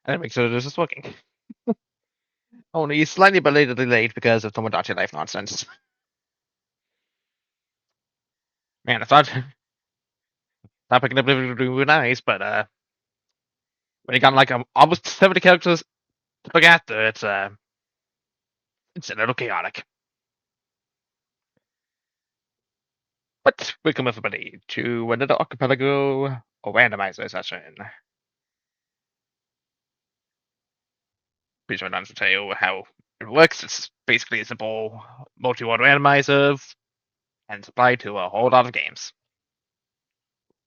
And make sure this is working. Only slightly belatedly late because of Tomodachi Life nonsense. Man, I thought picking up really nice, but when you got like almost 70 characters to look after, it's a little chaotic. But welcome everybody to another archipelago or randomizer session. Pretty sure I'm to tell you how it works. It's basically a simple multi-word randomizer and it's applied to a whole lot of games.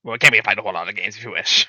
Well, it can be applied to a whole lot of games if you wish.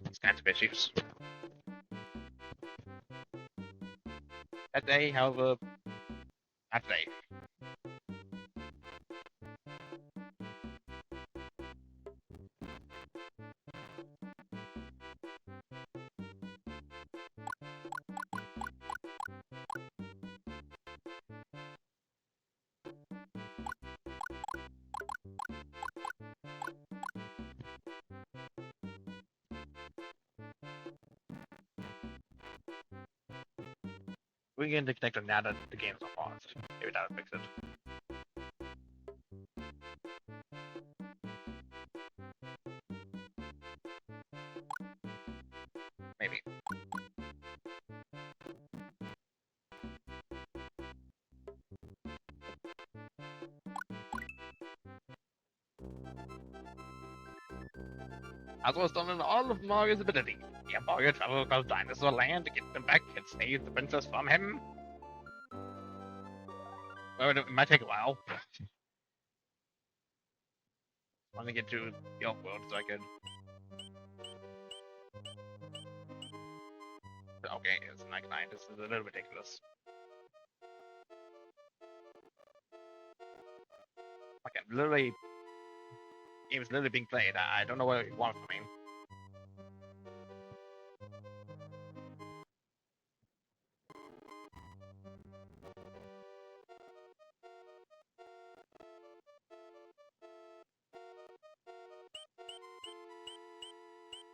These kinds of issues. That day, however, not today. We're going to connect them now that the game's on pause. Maybe that'll fix it. Maybe. As was done in all of Mario's ability, the Empire traveled across Dinosaur Land to get them back and save the princess from him. Well, it might take a while. I want to get to the old world so I could Okay, it's 99. This is a little ridiculous. Okay, literally, game is literally being played. I don't know what you want from me.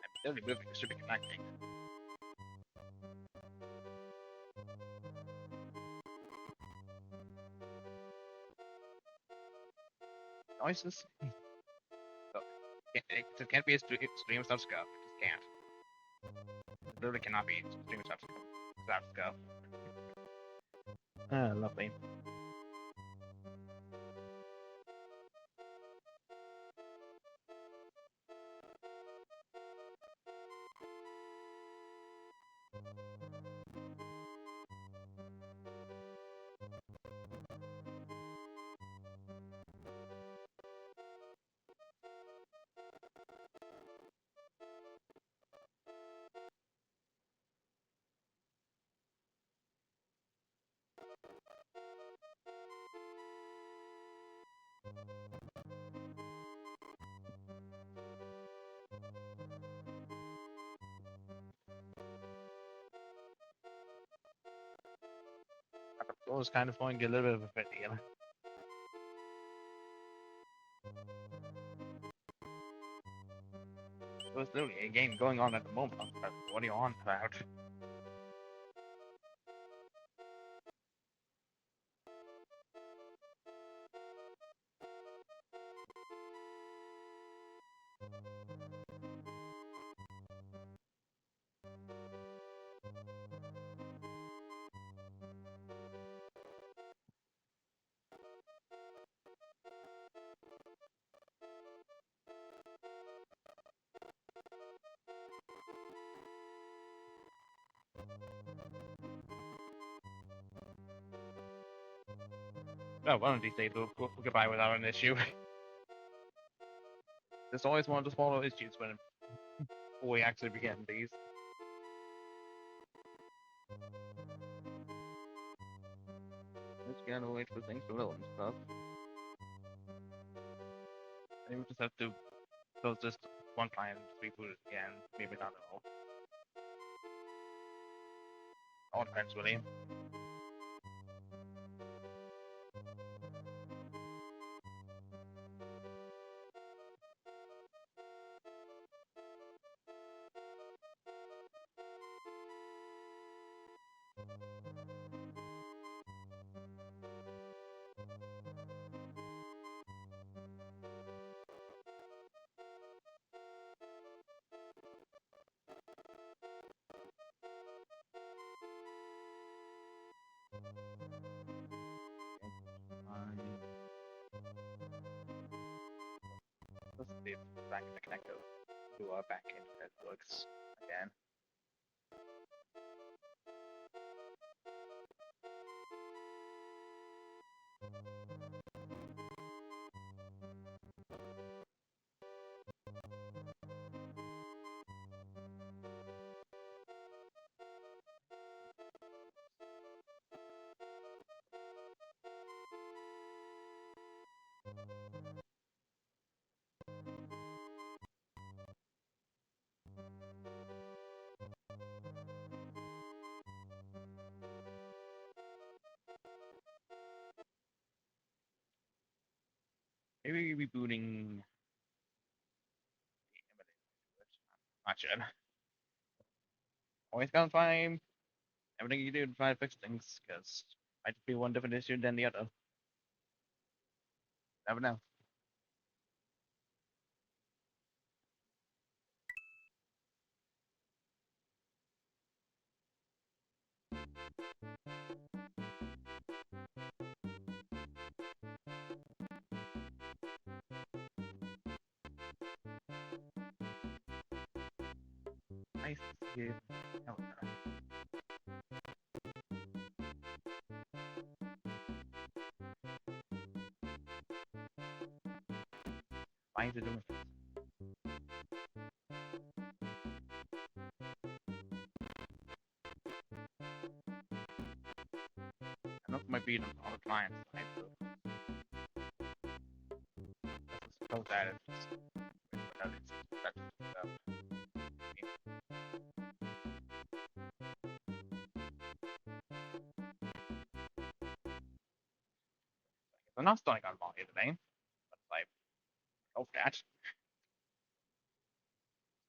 I'm literally moving. It should be connecting. Noises. So, it can't be a stream without scope. It just can't. It literally cannot be stream without scope. Lovely. It was kind of going to get a little bit of a fit deal. It was literally a game going on at the moment. What are you on about? Oh, one of these days we'll get by without an issue. There's always one of the smaller issues when we actually begin these. Just gotta wait for things to load and stuff. Maybe we just have to close this one client, reboot it again, maybe not at all. All depends really. Let's see if back in the connector to our backend that works again. Maybe rebooting. Not sure. Always gonna find everything you do to try to fix things, because might be one different issue than the other. Never know. Nice to see you. Oh, no. Why is it doing this? know it might be on the client side, so let's suppose that it's without its stuff. I'm not starting on Mario today, but I hope that.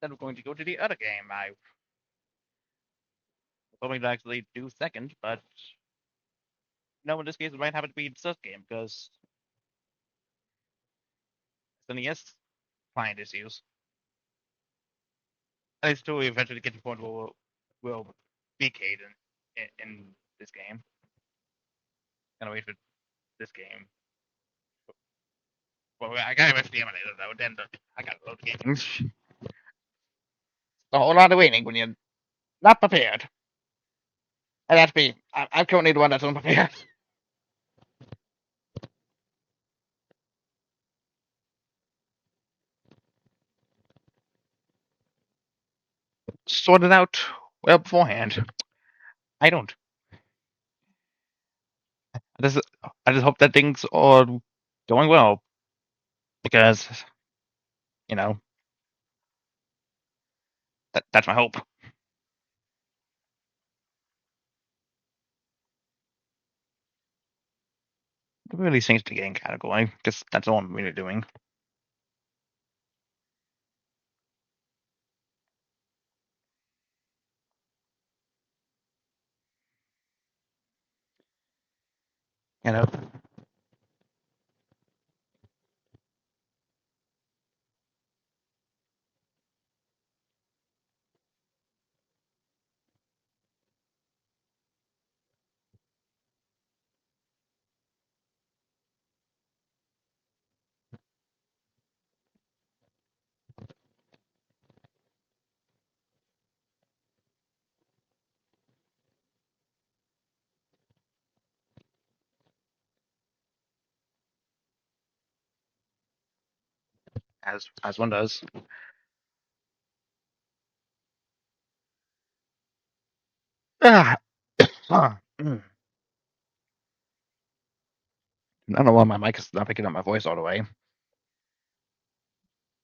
Then we're going to go to the other game. I was hoping to actually do second, but no, in this case it might happen to be the third game because the NES client issues. I still eventually get to the point where we'll be Caden in this game. Gonna wait for this game. Well, I gotta wait for the emulator though. Then I gotta load the games. A whole lot of waiting when you're not prepared. And that's me. I'm currently the one that's unprepared. Sorted out well beforehand. I don't. I just hope that things are going well because you know that's my hope. It really seems to get in category because that's all I'm really doing. You know. As one does. Ah, I don't know why my mic is not picking up my voice all the way.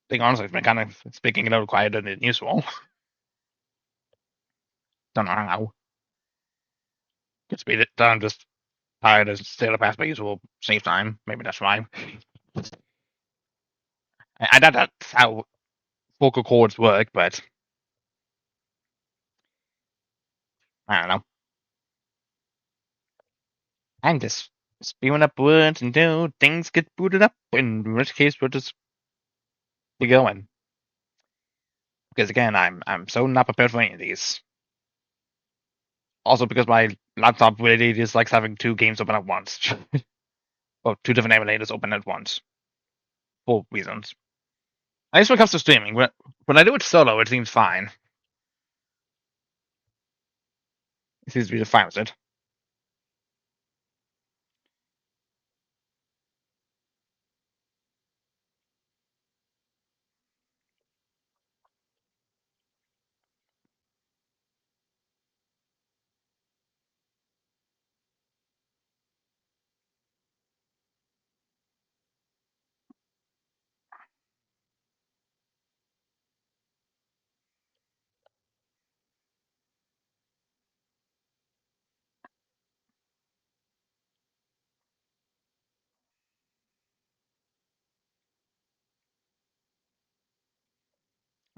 Being honest, I've been kind of speaking a little quieter than usual. Don't know how. Could be that I'm just tired as stay past my usual save time. Maybe that's why. I know that's how vocal cords work, but I don't know. I'm just spewing up words until things get booted up, in which case we'll just be going. Because again, I'm so not prepared for any of these. Also because my laptop really just likes having two games open at once. Or two different emulators open at once. For reasons. At least when it comes to streaming, when I do it solo, it seems fine. It seems to be fine with it.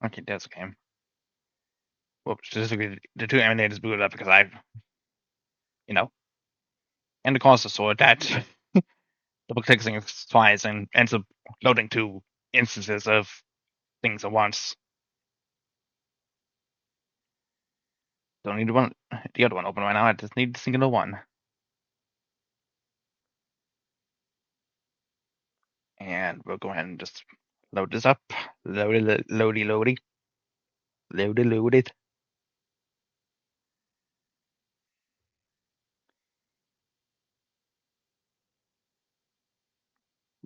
Okay, that's okay. Well, specifically, the two emulators booted up because you know, and the cost of sword that double clicking twice and ends up loading two instances of things at once. Don't need the other one open right now. I just need the single one. And we'll go ahead and just load this up. Loady. Load it.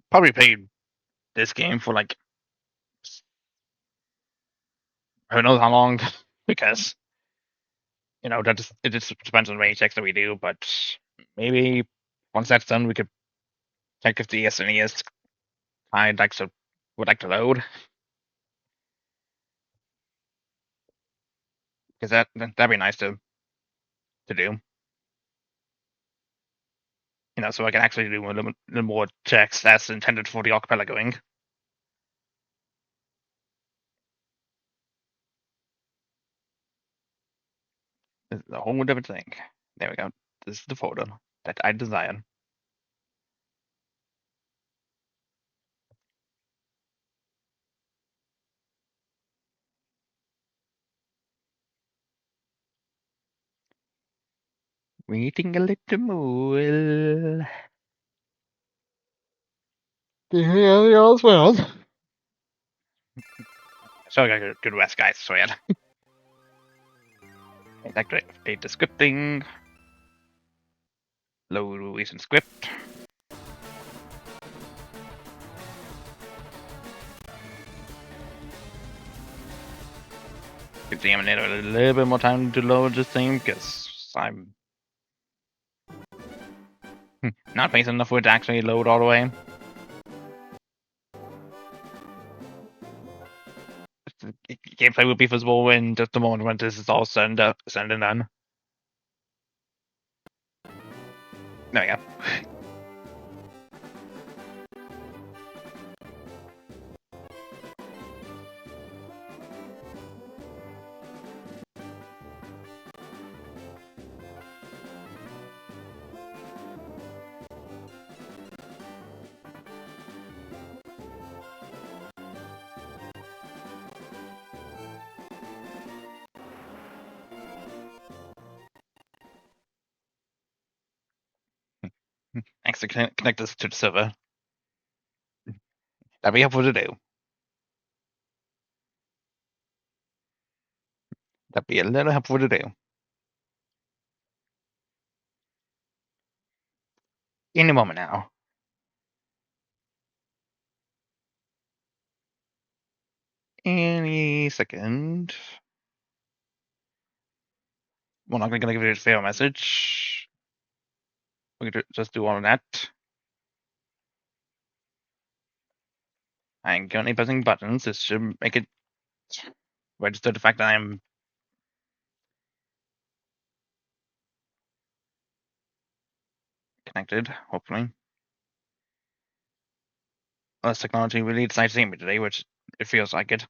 Probably played this game for like who knows how long because it just depends on the rating checks that we do, but maybe once that's done, we could check if the SNES kind would like to load, because that'd be nice to do. So I can actually do a little more checks as intended for the archipelagoing. This is a whole different thing. There we go. This is the photo that I desired. Waiting a little more. Yeah, as well. So I got a good rest, guys. So yeah. Activate the scripting. Load recent script. Give the animator a little bit more time to load this thing because I'm not patient enough for it to actually load all the way. Gameplay will be visible in just a moment when this is all said and done. There we go. Thanks to connect this to the server. That'd be helpful to do. That'd be a little helpful to do. Any moment now. Any second. We're not going to give it a fail message. We can just do all of that. I ain't currently pressing buttons. This should make it register the fact that I'm connected, hopefully. Unless technology really decides to see me today, which it feels like it.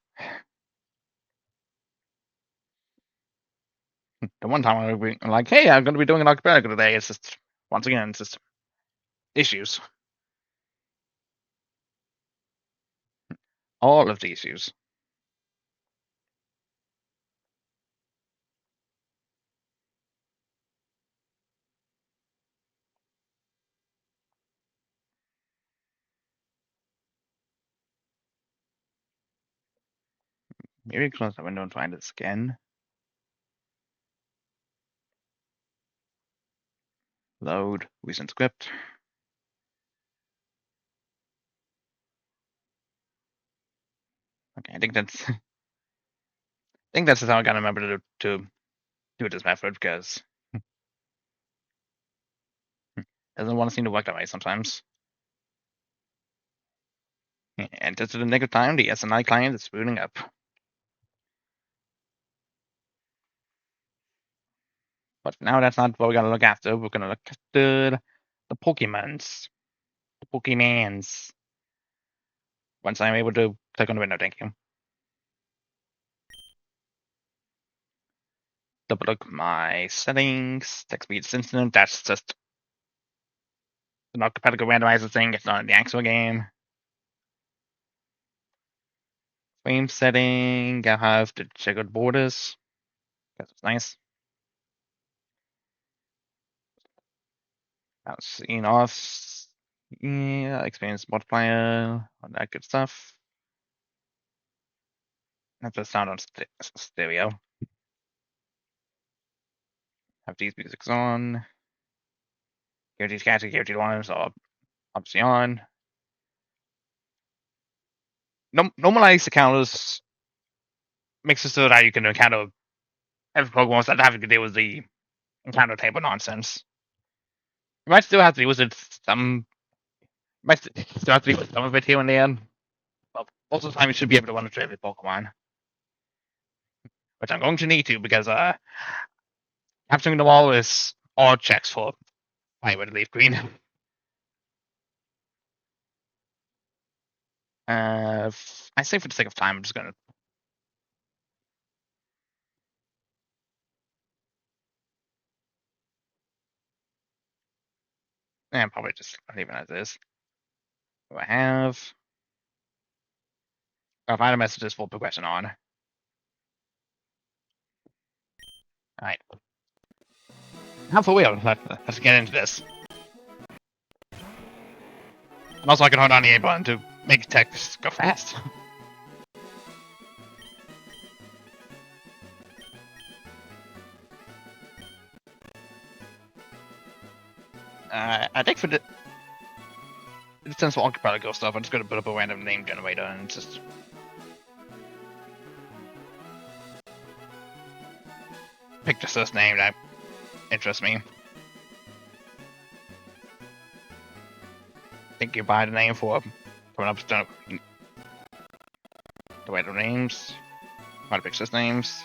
The one time I would be like, hey, I'm going to be doing an archipelago today. It's just, once again, it's just issues. All of the issues. Maybe close the window and find this again. Load recent script. Okay, I think that's how I gotta remember to do this method, because it doesn't want to seem to work that way sometimes. And just at the nick of time, the SNI client is booting up. But now that's not what we're gonna look after. We're gonna look after the Pokemons. The Pokemans. Once I'm able to click on the window, thank you. Double look my settings. Text speed instant. That's just an archipelago randomizer thing. It's not in the actual game. Frame setting. I have the checkered borders. That's nice. Scene off. Yeah, experience multiplier. All that good stuff. Have the sound on stereo. Have these musics on. Guaranteed catchy, guaranteed ones, or obviously on. Normalize the counters makes it so that you can encounter every Pokemon without having to deal with the encounter table nonsense. might still have to use it some. Might still have to use some of it here and there. But most of the time, you should be able to run a trade with Pokemon, which I'm going to need to because capturing them all is all checks for FireRed Leaf Green. I say for the sake of time, I'm just gonna. Yeah, probably just leave it as is. What do I have? I'll find a messages for progression on. Alright. Now for real, let's get into this. And also I can hold on the A button to make text go fast. I think for the sense of Archipelago stuff, I'm just gonna put up a random name generator and just pick the first name that interests me. I think you buy the name for coming up to the random names. Try to pick first names.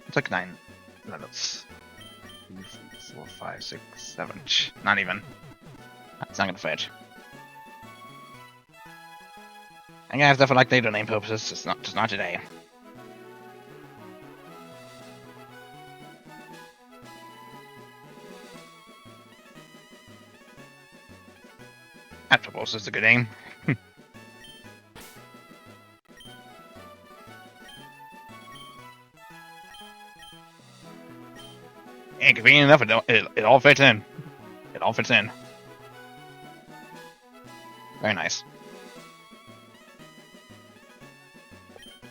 It's like 9 levels. 2, 3, 4, 5, 6, 7. Not even. It's not gonna fetch. I have stuff for like data name purposes, just not today. Atropos is a good name. And convenient enough, it all fits in. It all fits in. Very nice.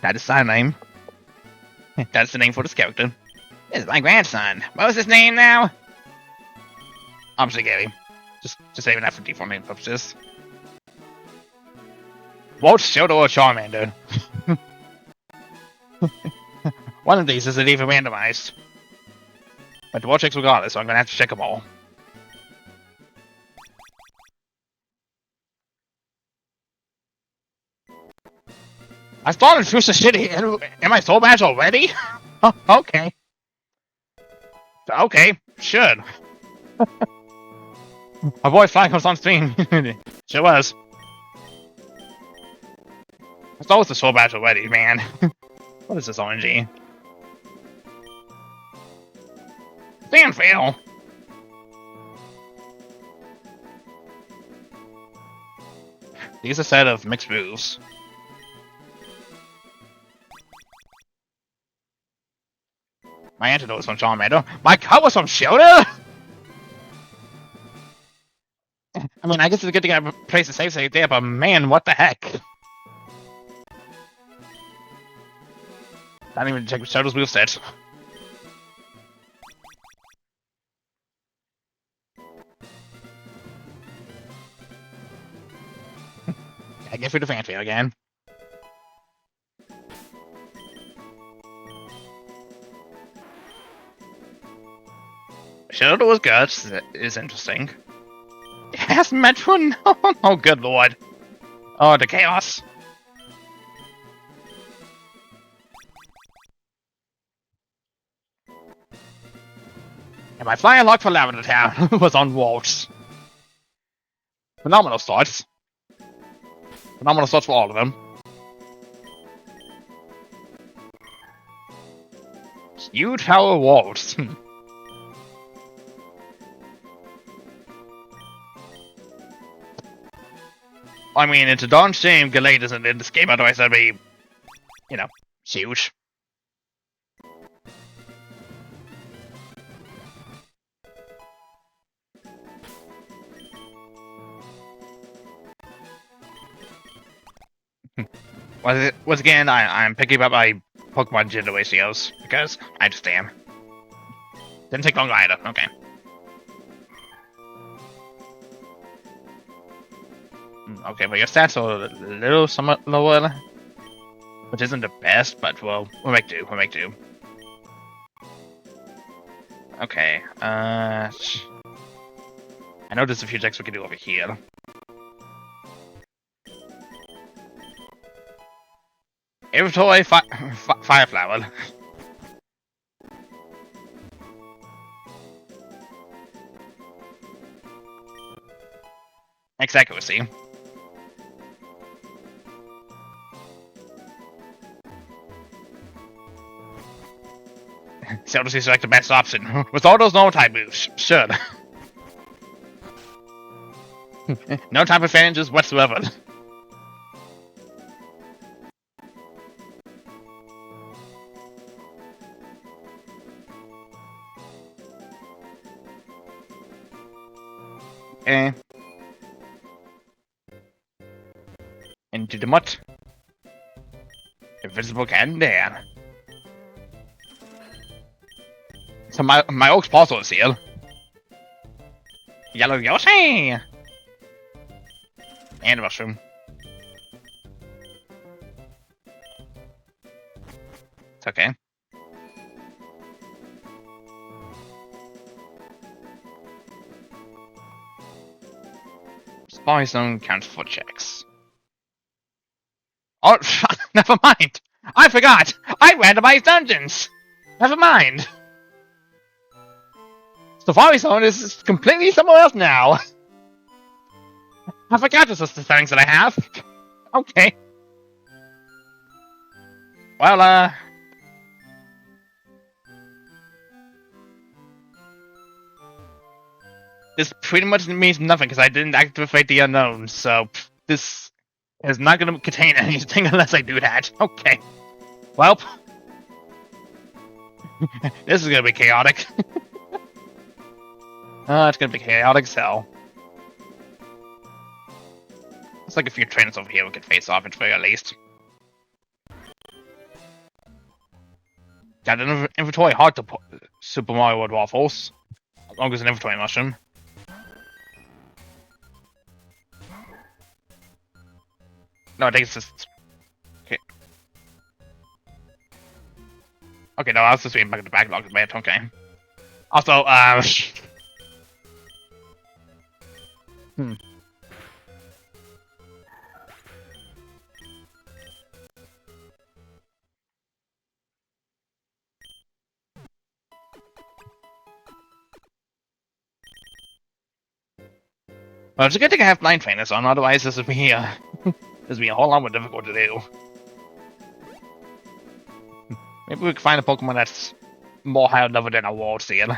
That is my name. That's the name for this character. This is my grandson. What was his name now? Obviously Gary. Just saving that for default name purposes. Walt, Shoto, or Charmander. One of these isn't even randomized. But the Walt checks regardless, so I'm gonna have to check them all. I started through some shit here. Am I so bad already? Okay. Okay, should. My boy Fly comes on stream. Sure was. I thought it was the soul badge already, man. What is this RNG? Stand fail! These are a set of mixed moves. My antidote was from Charmander. My cut was from Shota? I mean, I guess it's good to get a place to save there, but man, what the heck? I didn't even check Shota's moveset. I get through the fanfare again. Shota was good. That is interesting. Yes, Metro? No, oh good lord. Oh, the chaos. And my flying lock for Lavender Town was on Waltz. Phenomenal starts. Phenomenal starts for all of them. Huge Tower Waltz. I mean, it's a darn shame Gallade isn't in this game, otherwise that'd be, you know, huge. Once again, I'm picking up my Pokemon gender ratios, because I just am. Didn't take long either, okay. Okay, but your stats are a little somewhat lower, which isn't the best, but we'll make do. We'll make do. Okay. I know there's a few checks we can do over here. Inventory fire flower. X accuracy. Zelda seems like the best option. With all those normal type moves, sure. No type advantages whatsoever. Into the mud. Invisible cannon there. So my Oak's Parcel is here. Yellow Yoshi! And mushroom. It's okay. Spy zone counts for checks. Oh, never mind! I forgot! I randomized dungeons! Never mind! Safari Zone is completely somewhere else now! I forgot this was the settings that I have. Okay. Well, this pretty much means nothing because I didn't activate the unknown, so this is not going to contain anything unless I do that. Okay. Well, this is going to be chaotic. It's going to be chaotic as hell. It's like a few trainers over here we could face off at very least. Got an inventory hard to put Super Mario World Waffles. As long as an inventory mushroom. No, I think it's just... Okay. Okay, no, I was just reading back at the backlog, but okay. Also, well, it's a good thing I have 9 trainers on, otherwise this would be, this would be a whole lot more difficult to do. Maybe we can find a Pokemon that's more higher level than our World Seal.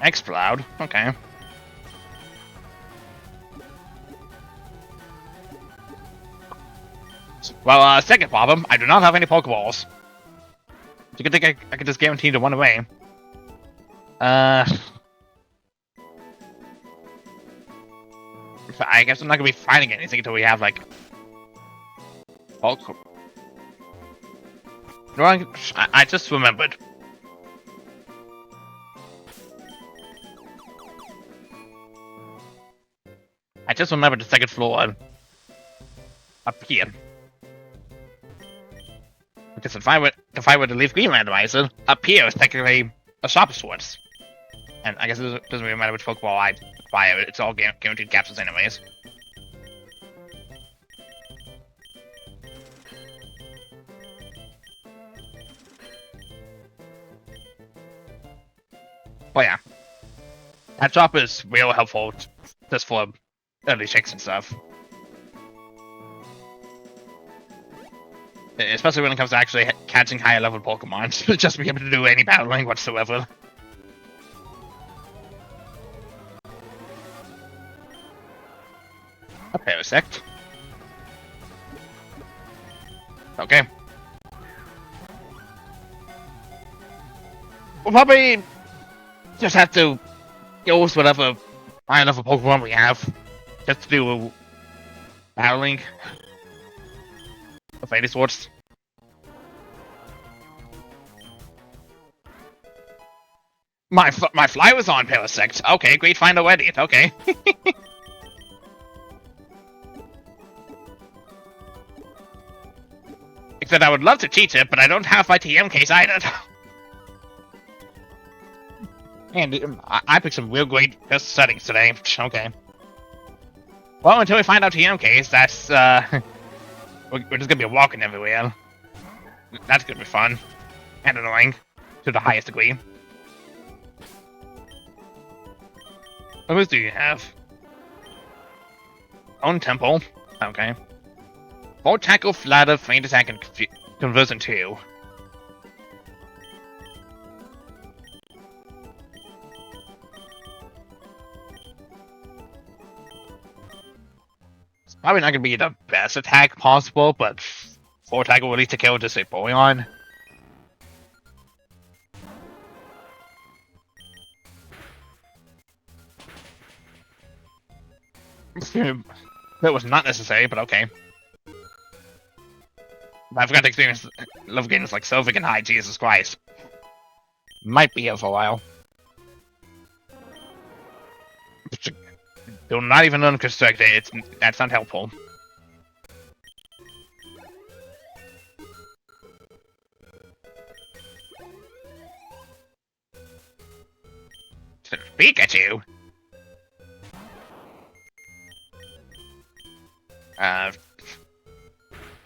Exploud, okay. Well, second problem, I do not have any Pokeballs. You could think I could just guarantee to one away. I guess I'm not gonna be finding anything until we have like. Oh, I just remembered. I just remembered the second floor up here. Because if I were to leave Green Randomizer, up here is technically a Sharp Swords. And I guess it doesn't really matter which Pokeball I fire, it's all guaranteed captures anyways. But yeah. That drop is real helpful just for early checks and stuff. Especially when it comes to actually catching higher level Pokemon, just to be able to do any battling whatsoever. A Parasect. Okay. We'll probably just have to go with whatever high level Pokemon we have, just to do battling. Of any sorts. My fly was on Parasect. Okay, great find already. Okay. Except I would love to teach it, but I don't have my TM case either. And I picked some real great settings today. Okay. Well, until we find out TM case, that's we're just gonna be walking everywhere. That's gonna be fun and annoying to the highest degree. What moves do you have? Own Temple. Okay. Full tackle, flatter, feint attack, and conversion 2. It's probably not gonna be the best attack possible, but full tackle release to kill just a Boyan. That was not necessary, but okay. I forgot to experience love games like Sylvic and High, Jesus Christ. Might be here for a while. They're not even unconstructed, that's not helpful. Pikachu!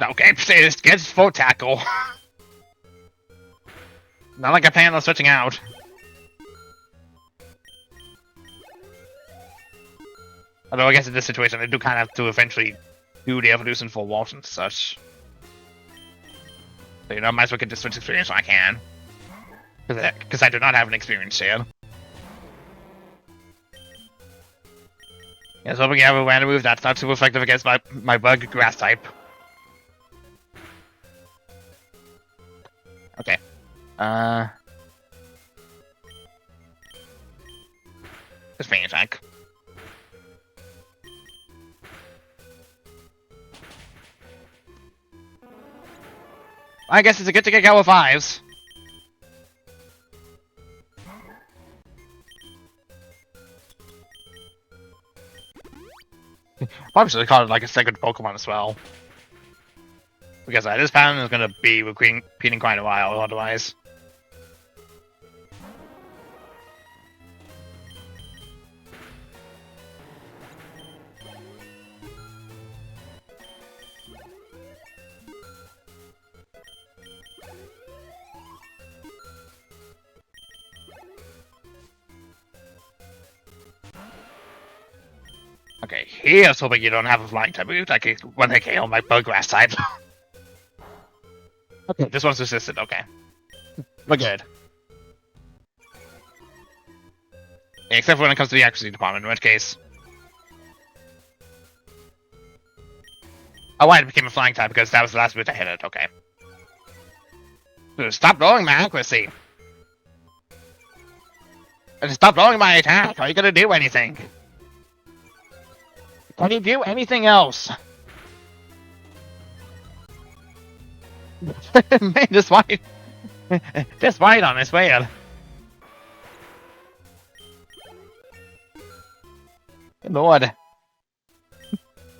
Okay, it gets full tackle. Not like I plan on switching out. Although I guess in this situation I do kind of have to eventually do the evolution for Walt and such. So, you know, I might as well get this switch experience when I can. Because I do not have an experience share. Yeah, so hoping you have a random move that's not super effective against my bug grass type. Okay. Just main attack. I guess it's a good to get out with 5s. Probably should have called it like a second Pokemon as well. Because this pattern is going to be repeating quite a while otherwise. Okay, here's hoping you don't have a flying type move, like one hit KO on my bug grass type. Okay, this one's resistant, okay. We're good. Yeah, except for when it comes to the accuracy department, in which case... Oh, it became a flying type because that was the last move I hit it, okay. Stop lowering my accuracy! Stop lowering my attack! Are you gonna do anything? Can you do anything else? Man, just wait. Just wait on this, weird. Good lord.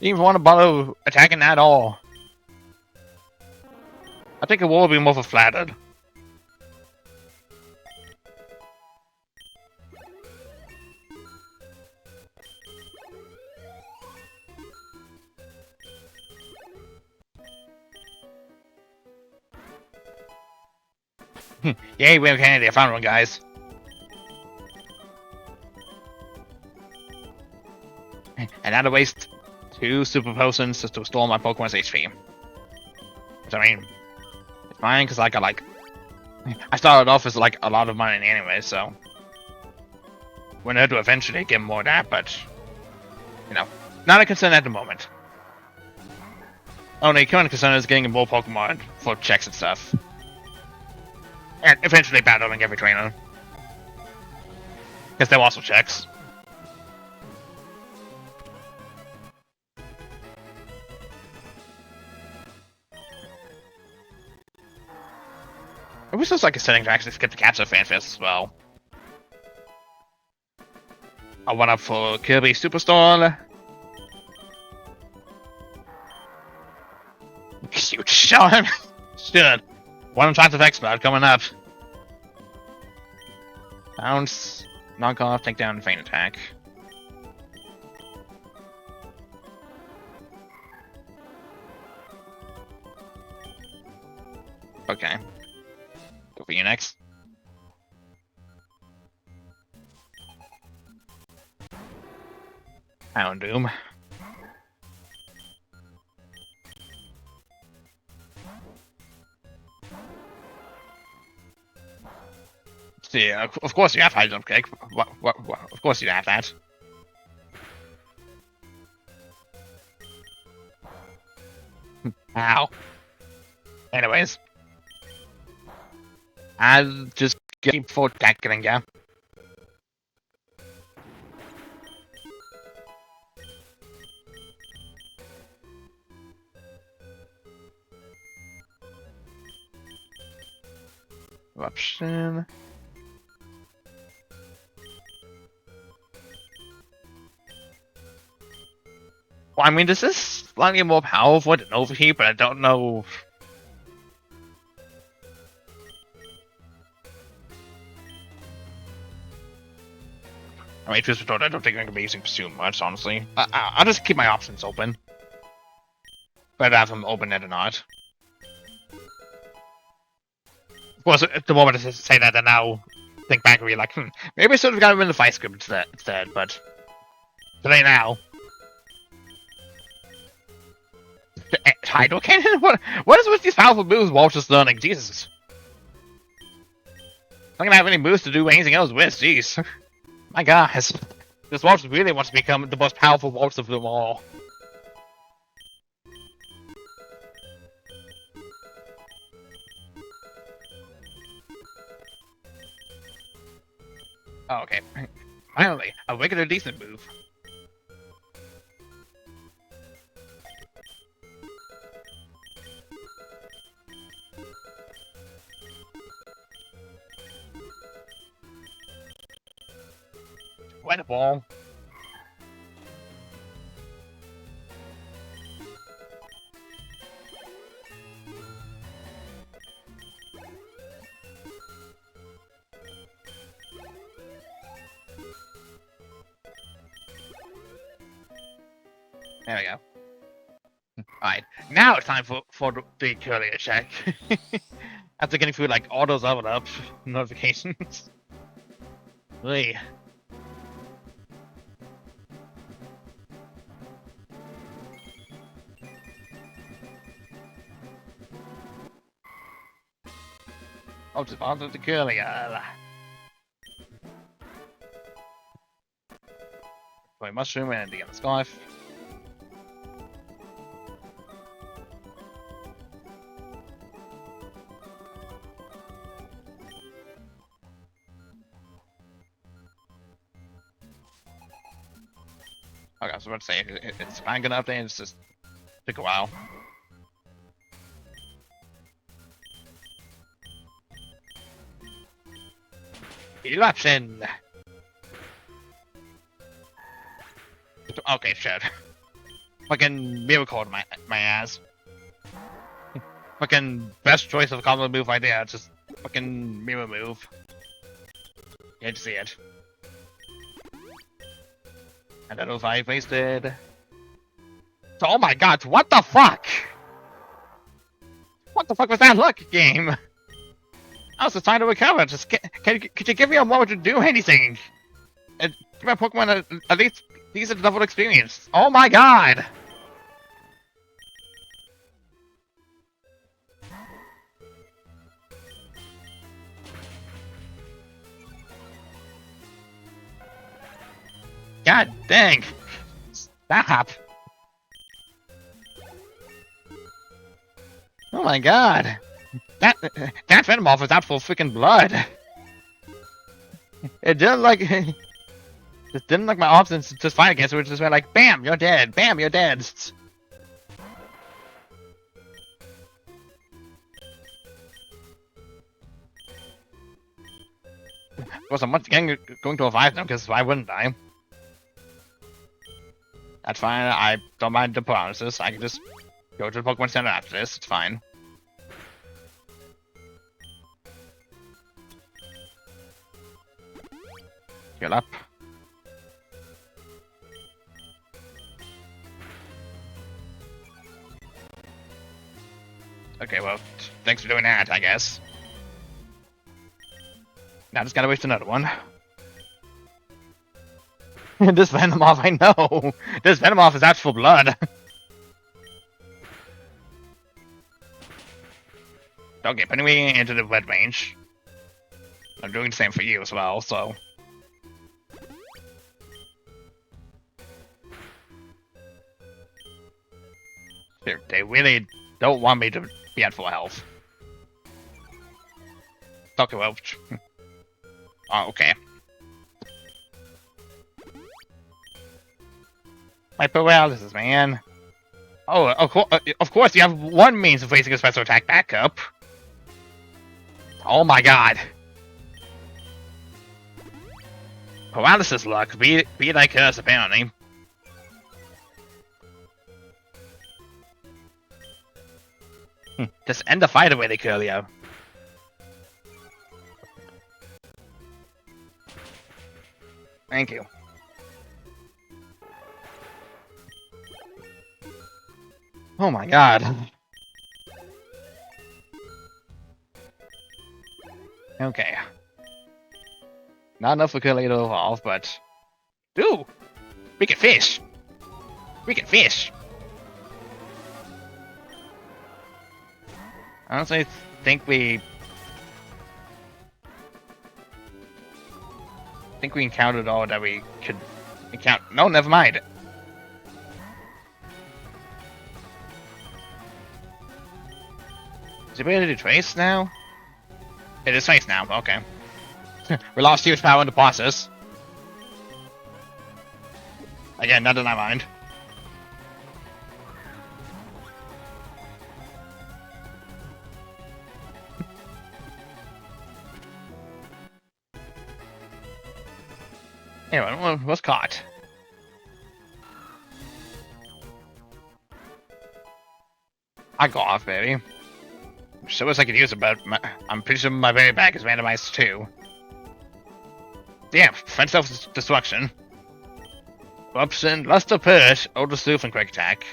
You even want to bother attacking at all. I think it will be more for flattered. Yay, we have a candidate. I found one, guys. And now to waste 2 super potions just to restore my Pokemon's HP. Which, I mean, it's fine, because I got, like... I started off as, like, a lot of money anyway, so... We're going to eventually get more of that, but... You know, not a concern at the moment. Only current concern is getting more Pokemon for checks and stuff. And eventually battling every trainer. Because they're also checks. I wish there was like a setting to actually skip the Capture Fan Fest as well. A 1-up for Kirby SuperStar. Cute shot. Should. One chance of expert coming up. Bounce, knock off, take down, feint attack. Okay. Go for you next. Hound Doom. See, of course you have high jump kick. Of course you have that. Ow. Anyways. I'll just keep for tackling ya. Option. Well, I mean, this is slightly more powerful than Overheat, but I don't know. I mean, truth be told, I don't think I'm going to be using Pursue much, honestly. I'll just keep my options open. Whether I have them open or not. Of course, at the moment I say that, I now think back and be like, maybe I should have got him in the fight script instead, but today now. Tidal Cannon? What is with these powerful moves Walsh is learning? Jesus. I'm not gonna have any moves to do anything else with, jeez. My gosh. This Walsh really wants to become the most powerful Walsh of them all. Oh, okay. Finally, a regular decent move. Wet ball. There we go. Alright, now it's time for the courier check. After getting through like all those level up notifications. Hey. Oh, just onto the courier. Play mushroom and the scarf. Okay, I was about to say, it's fine gonna update, it's just took a while. Eruption! Okay, shit. Fucking miracle my ass. Fucking best choice of combo move right there, just fucking mirror move. You hate to see it. And that was I wasted. So, oh my god, what the fuck? What the fuck was that luck game? I was just trying to recover. Just could you give me a moment to do anything? And give my Pokemon at least decent level experience. Oh my god! God dang! Stop! Oh my god! That Venomoth was out for freaking blood. It didn't like just didn't like my options to just fight against it, which just went like bam, you're dead, bam, you're dead. Of course, I'm once again going to revive them because why wouldn't I? That's fine. I don't mind the paralysis. I can just go to the Pokemon Center after this. It's fine. Heal up. Okay, well, thanks for doing that, I guess. Now just gotta waste another one. This Venomoth, I know! This Venomoth is actual blood! Okay, putting me into the red range. I'm doing the same for you as well, so... They really don't want me to be at full health. Okay, well... Oh, okay. My paralysis, man. Oh, of course, you have one means of placing a special attack backup. Oh my god. Paralysis luck, be like us, apparently. Just end the fight away, Curlio. Thank you. Oh my god. Okay. Not enough for Curly to evolve, but... Ooh! We can fish! We can fish! I honestly think we encountered all that we could encounter. No, never mind. Is it able to do trace now? It is trace now, okay. We lost huge power in the process. Again, not in my mind. Anyway, was caught. I got off, baby. Sure wish I could use it, but I'm pretty sure my very back is randomized too. Yeah, French self-destruction. Corruption, Luster Push, Older Sleuth, and Quick Attack.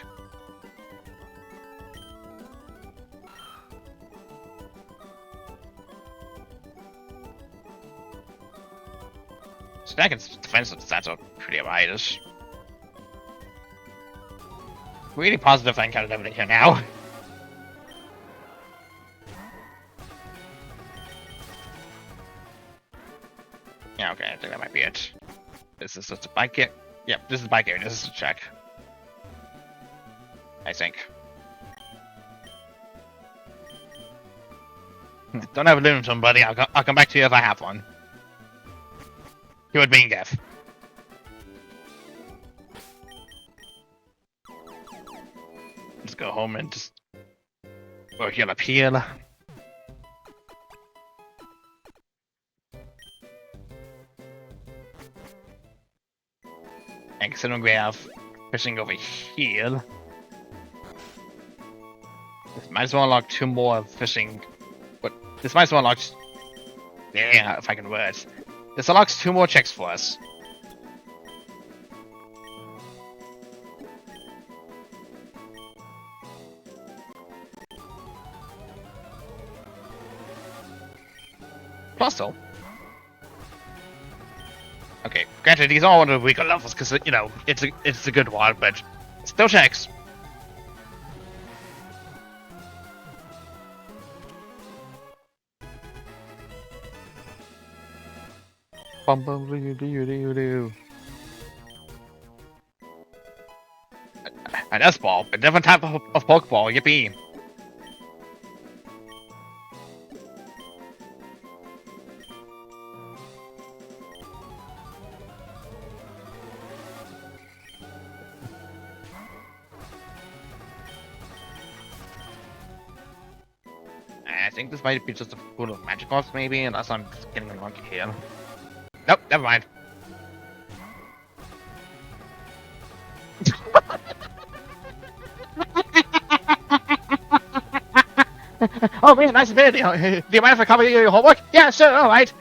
Stack and defensive stats are pretty alright-ish. Really positive I encountered everything here now. Yeah, okay, I think that might be it. This is just a bike kit. Yep, this is a bike area. This is a check. I think. Don't have a Lunatum, buddy. I'll come back to you if I have one. You would being deaf. Let's go home and just work up here. And considering we have fishing over here, this might as well unlock 2 more fishing. But this might as well unlock. Yeah, if I can word. This unlocks 2 more checks for us. Fossil. Okay, granted, these are one of the weaker levels because you know it's a good one, but still checks. Bum bum doo doo doo doo. An S-ball, a different type of Pokeball. Yippee! I think this might be just a pool of magic box, maybe, unless I'm just getting a monkey here. Nope, never mind. Oh man, nice ability. Do you mind if I copy your homework? Yeah, sure, alright.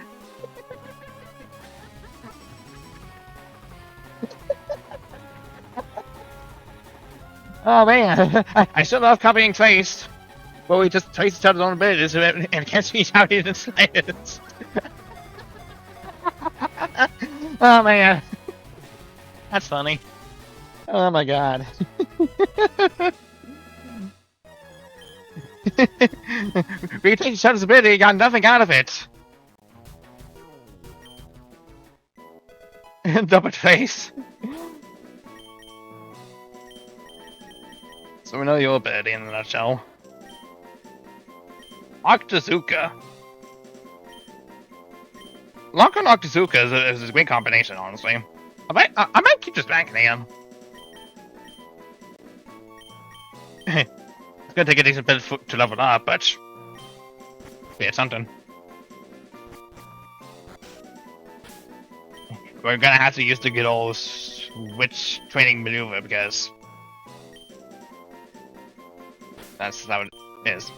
Oh man, I still love copying taste. Well, we just trace each other's own abilities and can't see how he decides. Oh man. That's funny. Oh my god. We take each other's ability, got nothing out of it. Double face. So we know your ability in a nutshell. Octazooka. Lonka and Octazooka is a great combination, honestly. I might keep this back in hand. It's gonna take a decent bit to level up, but yeah, it's something. We're gonna have to use the good old switch training maneuver because that's how it is.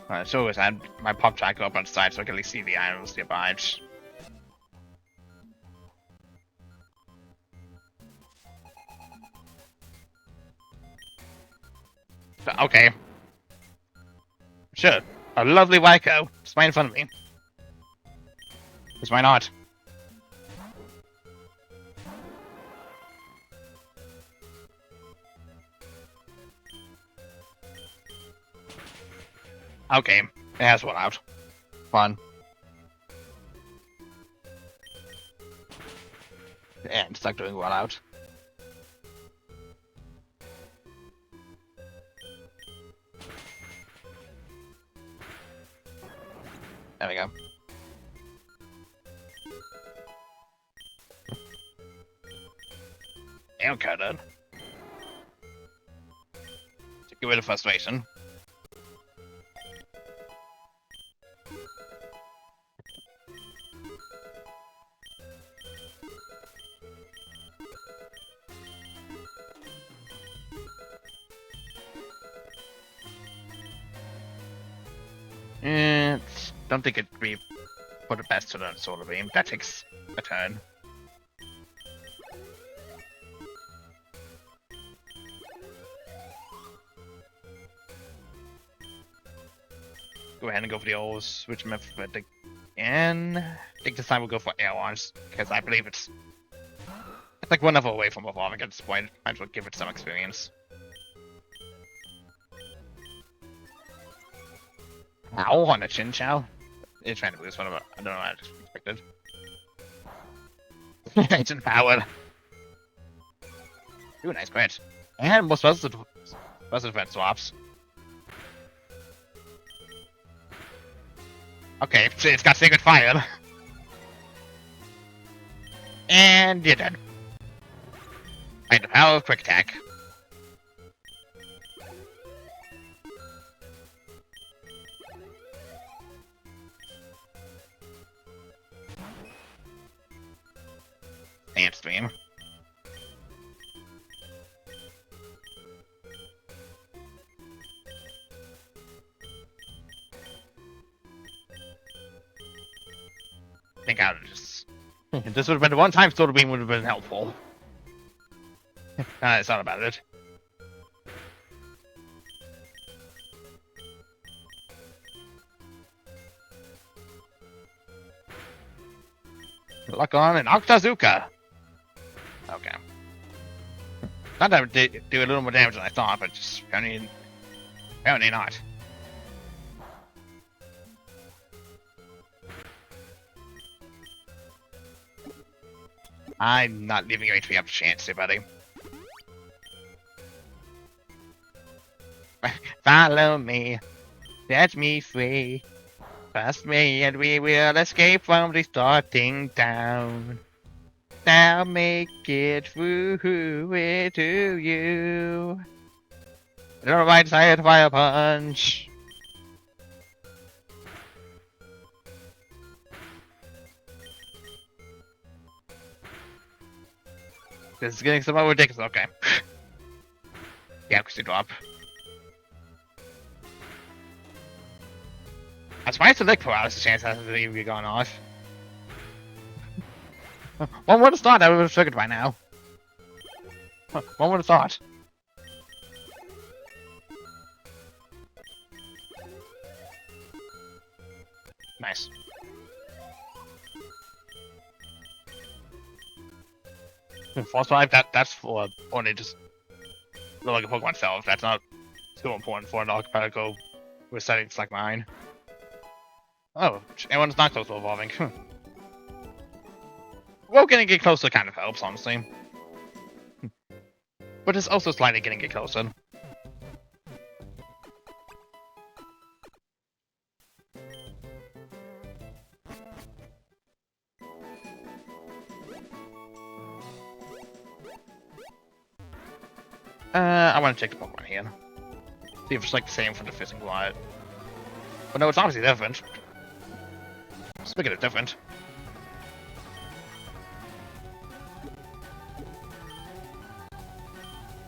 Alright, so I had my pop tracker up on the side so I can at least see the items nearby. Okay. Sure. A lovely Waiko. Just right in front of me. Because why not? Okay. It has one out. Fun. And stuck doing one out. There we go. Okay, then. To get rid of frustration. Don't think it'd be for the best to learn Solar Beam. That takes a turn. Go ahead and go for the old switch method again. I think this time we'll go for air launch because I believe it's like one level away from evolving at this point. Might as well give it some experience. Ow on a Chinchou. It's trying to lose one of it. I don't know what I expected. It's empowered. Ooh, nice crit. And more special defense swaps. Okay, it's got Sacred Fire. And you're dead. And the power of Quick Attack. And stream. I think I would just... this would have been the one time Solar Beam would have been helpful. It's not about it. Lock on an Octazooka. Okay. Thought that would do a little more damage than I thought, but just apparently not. I'm not leaving your HP up to chance, buddy. Follow me, set me free. Trust me and we will escape from the starting town. Now make it through it to you. The right side fire punch. This is getting somewhat ridiculous. Okay. Yeah, because you drop. I'm surprised the leg paralysis chance hasn't even gone off. One would have thought I would have triggered by now. One would have thought. Nice. False 5, that's for only just like a Pokemon self. That's not too important for an archipelago with settings like mine. Oh, everyone's not close to evolving. Well, getting it closer kind of helps, honestly. But it's also slightly getting it closer. I want to check the Pokemon here. See if it's like the same from the physical art. But no, it's obviously different. Speaking of different.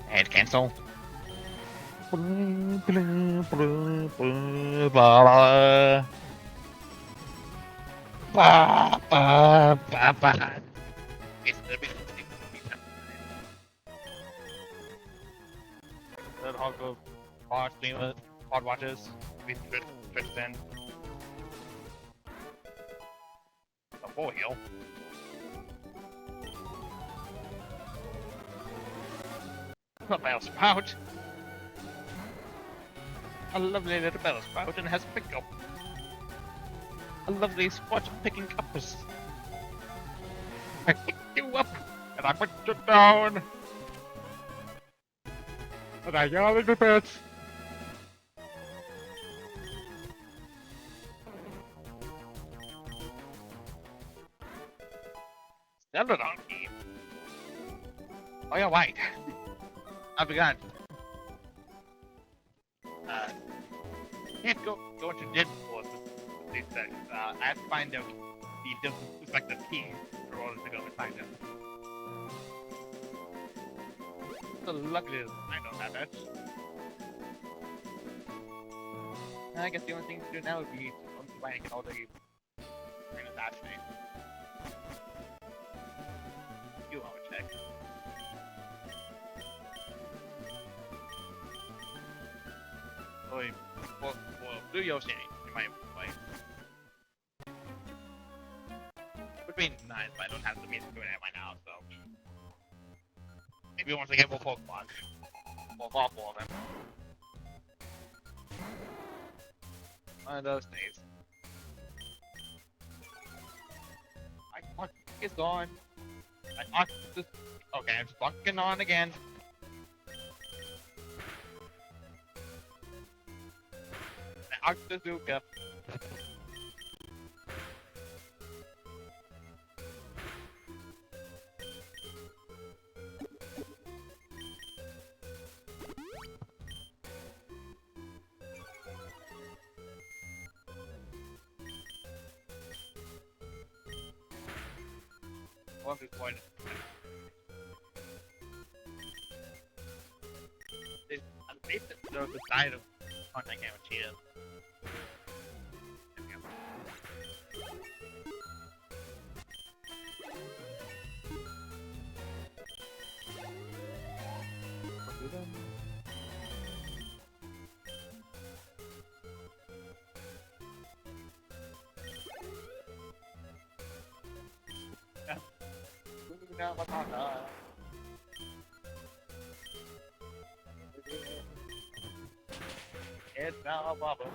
And cancel. Hard watches. We switched in. A full heal. A bell spout. A lovely little bell spout and has a pickup. A lovely spot picking up us. I picked you up and I put you down. And I yelled in the bits. Zelda donkey. Oh, you're right. I forgot. Can't go into Dead Force. I have to find out the respective team in order to go and find them. So luckily I don't have that. I guess the only thing to do now would be to find all the bring it that way. You want to check. Well, do your thing. You might play. Would be nice, but I don't have the means of doing it right now, so. Maybe once I get more Pokemon. We'll evolve more of them. One of those days. My clock is gone. My clock is just. Okay, I'm fucking on again. Octazooka. One big point. At least the side of contact damage here. It's now probably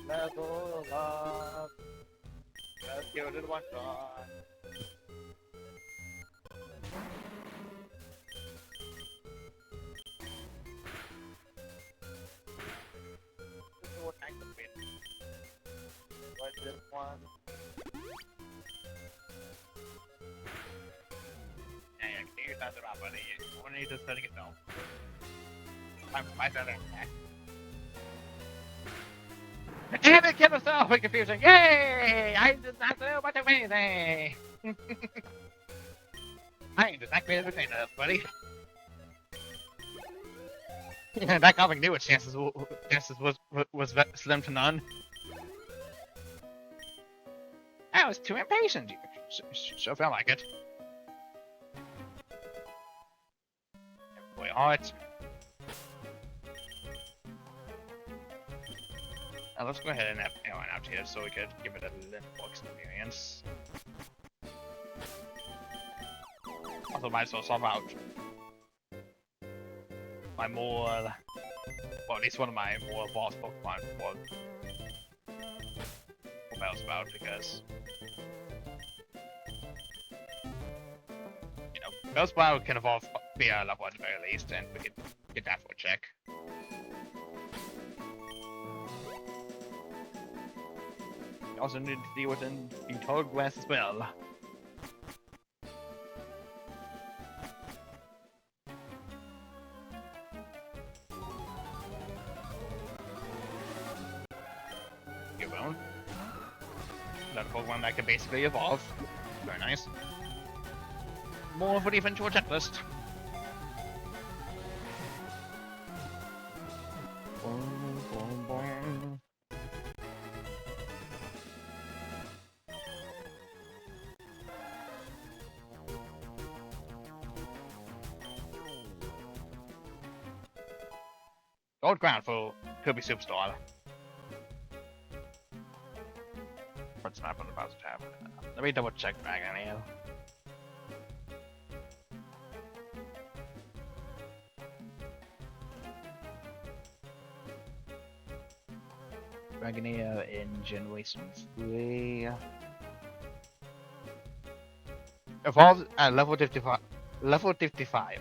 level up. Let's give it one shot. What kind of win? What's this one? Yeah, can you start the rap, buddy? I need to setting it down. I'm my setting. And it killed myself with confusion. Yay! I did not know much of anything. I ain't that great of a trainer, buddy. That comic knew its chances was slim to none. I was too impatient. Sure felt like it. Boy, alright. Let's go ahead and have Aaron out here so we could give it a little more experience. Also, might as well swap out my more, well, at least one of my more evolved Pokemon for Bellsprout, because, you know, Bellsprout can evolve via level 1 at the very least, and we can get that for a check. We also need to deal with in Toad Grass as well. Another Pokemon that can basically evolve. Very nice. More for the eventual checklist. Gold ground for Kirby SuperStar. What's map on the browser tab? Let me double check Dragonair. Dragonair in Generation 3. Evolved at level 55. Level 55.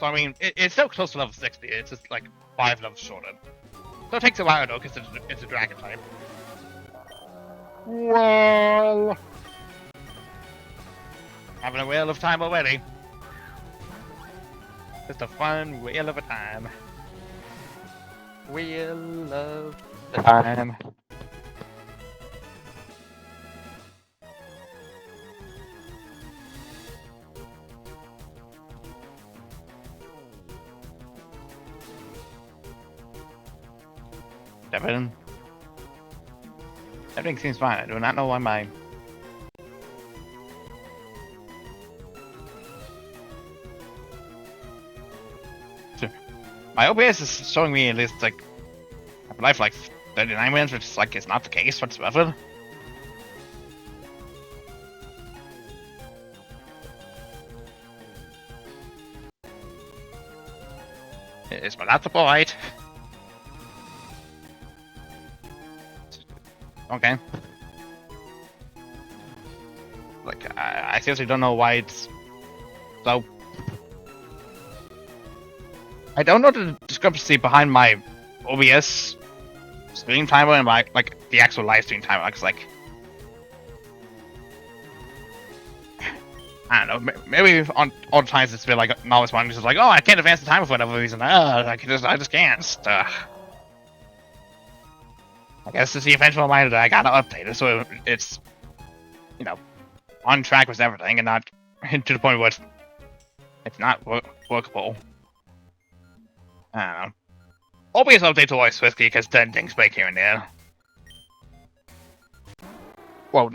So I mean, it's still close to level 60. It's just like 5 levels shorter. So it takes a while though, because it's a dragon type. Well, having a whale of time already. Just a fun wheel of a time. Wheel of time. Devin. Everything seems fine. I do not know why my... My OBS is showing me at least like... life like 39 minutes, which is like is not the case whatsoever. Is my laptop alright? Okay. Like, I seriously don't know why it's so... I don't know the discrepancy behind my OBS stream timer and my, like, the actual live stream timer. It's like... I don't know, maybe on all times it's been like, now it's one just like, oh, I can't advance the timer for whatever reason. I just can't. I guess it's the eventual reminder that I gotta update it, so it's, you know, on track with everything and not to the point where it's not workable. I don't know. OBS updates are always swiftly because then things break here and there. Well,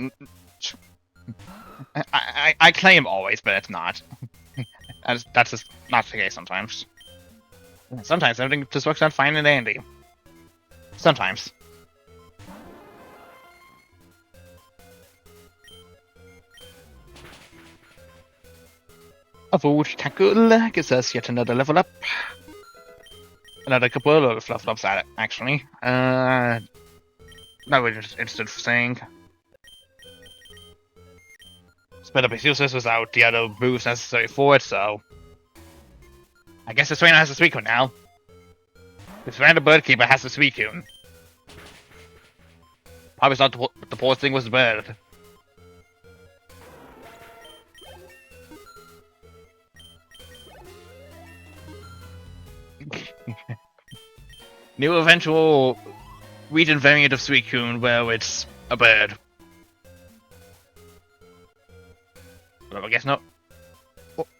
I claim always, but it's not. That's just not the case sometimes. Sometimes everything just works out fine and dandy. Sometimes. A Void Tackle gives us yet another level up. Another couple of level ups at it, actually. Not really interested for saying. Sped up is useless without the other moves necessary for it, so... I guess the trainer has a Suicune now. This random bird keeper has a Suicune. Probably thought the poor thing was a bird. New eventual region variant of Suicune where it's a bird. Well, I guess no.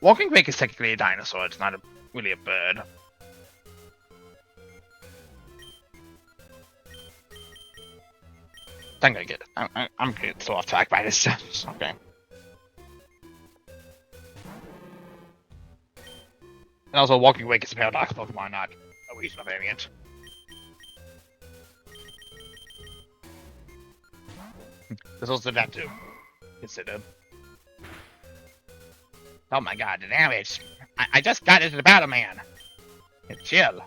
Walking Wake is technically a dinosaur. It's not really a bird. I'm gonna get. I'm getting so off track by this stuff. Okay. And also, Walking Wake is a paradox Pokemon, not a regional variant. There's also that too. Consider. Oh my god, the damage! I just got into the battle, man. Chill.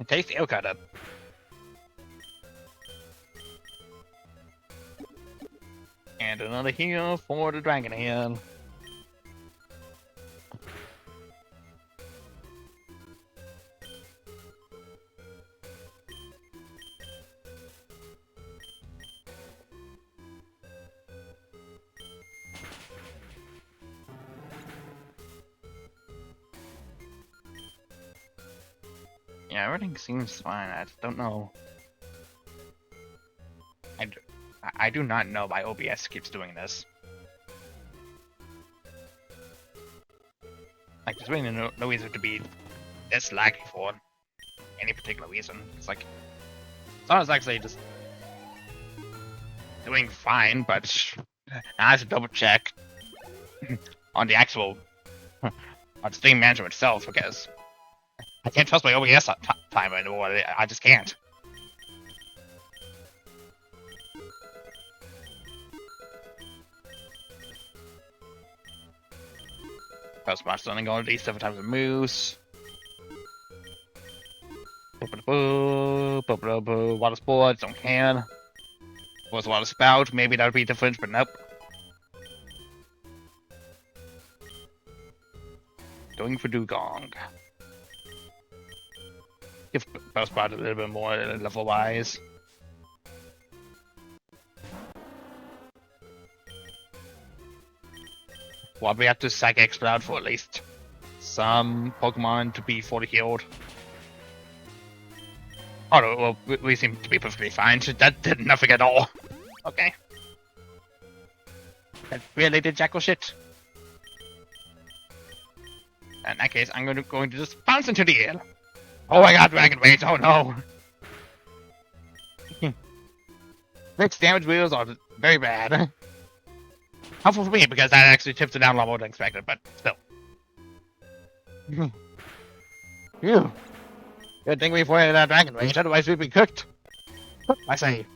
Taste the ill cutter. And another heal for the Dragon Heal. Yeah, everything seems fine. I just don't know. I do not know why OBS keeps doing this. Like, there's really no reason to be this laggy for any particular reason. It's like, it's actually just doing fine, but I have to double check on the actual on Steam Manager itself because I can't trust my OBS timer anymore. I just can't. Post match stunning all these 7 times a moose. Water sports, don't care. Was water spout, maybe that would be different, but nope. Going for Dugong. Give Bellsprout a little bit more level wise. Well, we have to Psychic Sprout for at least some Pokemon to be fully healed. Oh no, well, we seem to be perfectly fine. That did nothing at all. Okay. That really did jackal shit. In that case, I'm going to just bounce into the air. Oh my god, Dragon Rage, oh no! Fixed damage wheels are very bad. Helpful for me, because that actually tips it down a lot more than expected, but still. Phew. Good thing we avoided that Dragon Rage, otherwise we'd be cooked. I say.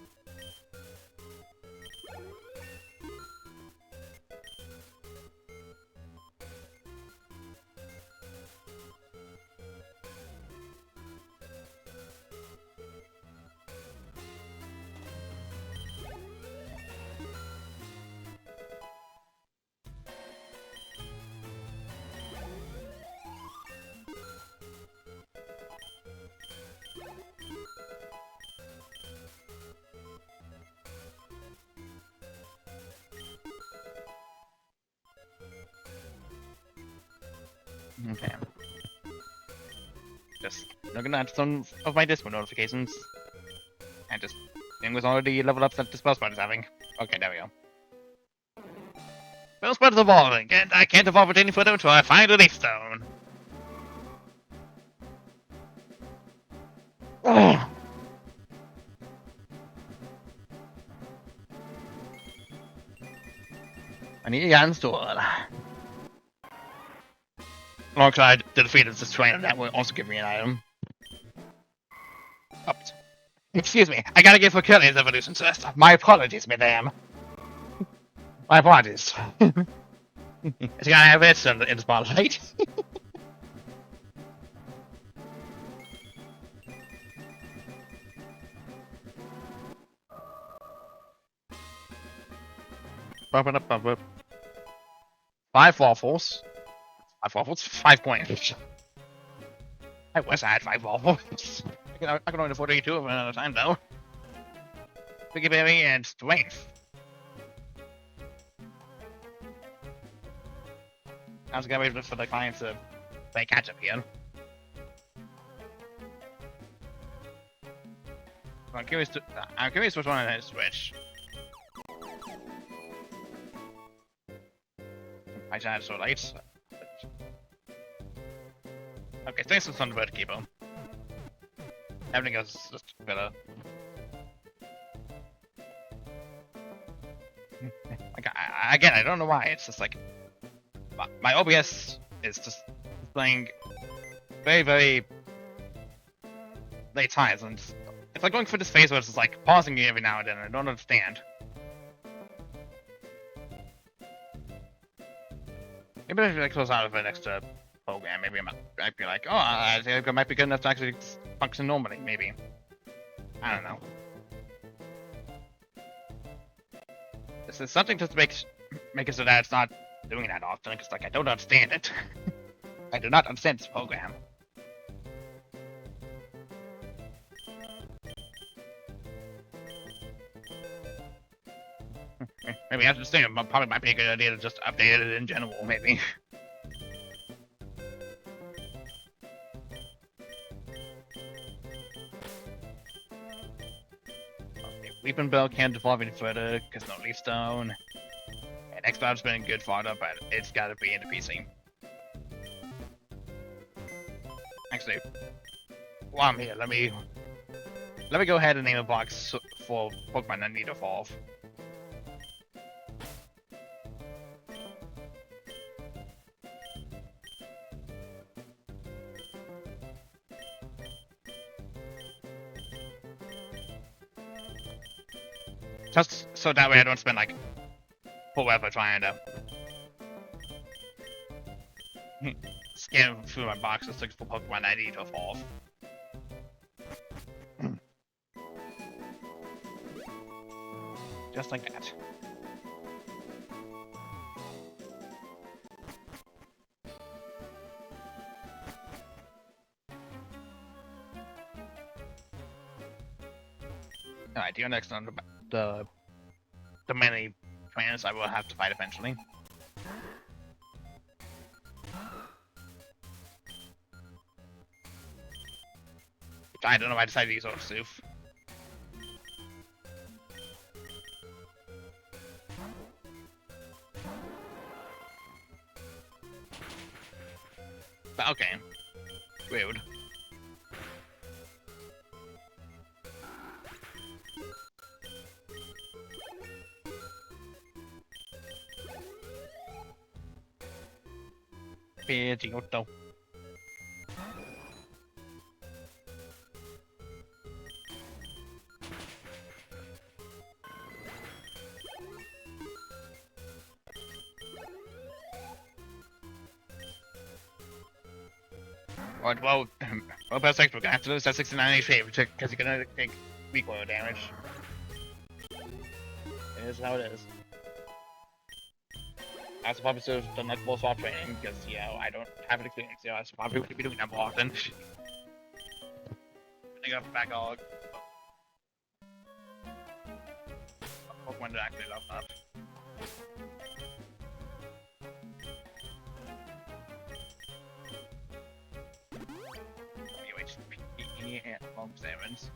Okay. Just looking at some of my Discord notifications. And just seeing was already level ups that Spellsprout is having. Okay, there we go. Spellsprout is evolving, and I can't evolve it any further until I find a Leaf Stone. Ugh. I need a Gun Store. Alongside the defeat of this trainer, that will also give me an item. Oops. Excuse me, I gotta get for Kirby's evolution first. My apologies, madame. My apologies. It's gonna have it in the spotlight. Five waffles. 5 waffles? 5 points. I wish I had 5 waffles. I can only afford 82 of them at a time, though. Biggie Berry and Strength. I was gonna wait for the clients to play catch up here. I'm curious which one is which. I should have so late. Okay, thanks for Thunderbird Keeper. Everything else is just better. Like, again, I don't know why. It's just like my OBS is just playing very, very late times, and it's like going through this phase where it's just like pausing me every now and then. I don't understand. Maybe if I close out of an extra program, maybe I might be like, oh, I think it might be good enough to actually function normally. Maybe. I don't know. This is something just to make it so that it's not doing that often, because like I don't understand it. I do not understand this program. Maybe after this thing, it probably might be a good idea to just update it in general, maybe. Okay, Weeping Bell can't evolve any further because no Leaf Stone. And X-Cloud's been good fodder, but it's gotta be in the PC. Actually, while I'm here, let me go ahead and name a box for Pokemon that need to evolve. Just so that way I don't spend like forever trying to scan through my boxes looking for Pokemon I need to evolve. Just like that. Alright, you're next on the many trainers I will have to fight eventually. I don't know why I decided to use Autosooth. But okay. Rude. Pidgeotto. Alright, well, perfect. We're gonna have to lose that 69 HP because you're gonna take recoil damage. It is how it is. I was probably should have done like full swap training because, you know, I don't have an experience, so I should probably be doing that more often. I got backlog. Pokemon that actually love that. UHP and Home Salmons.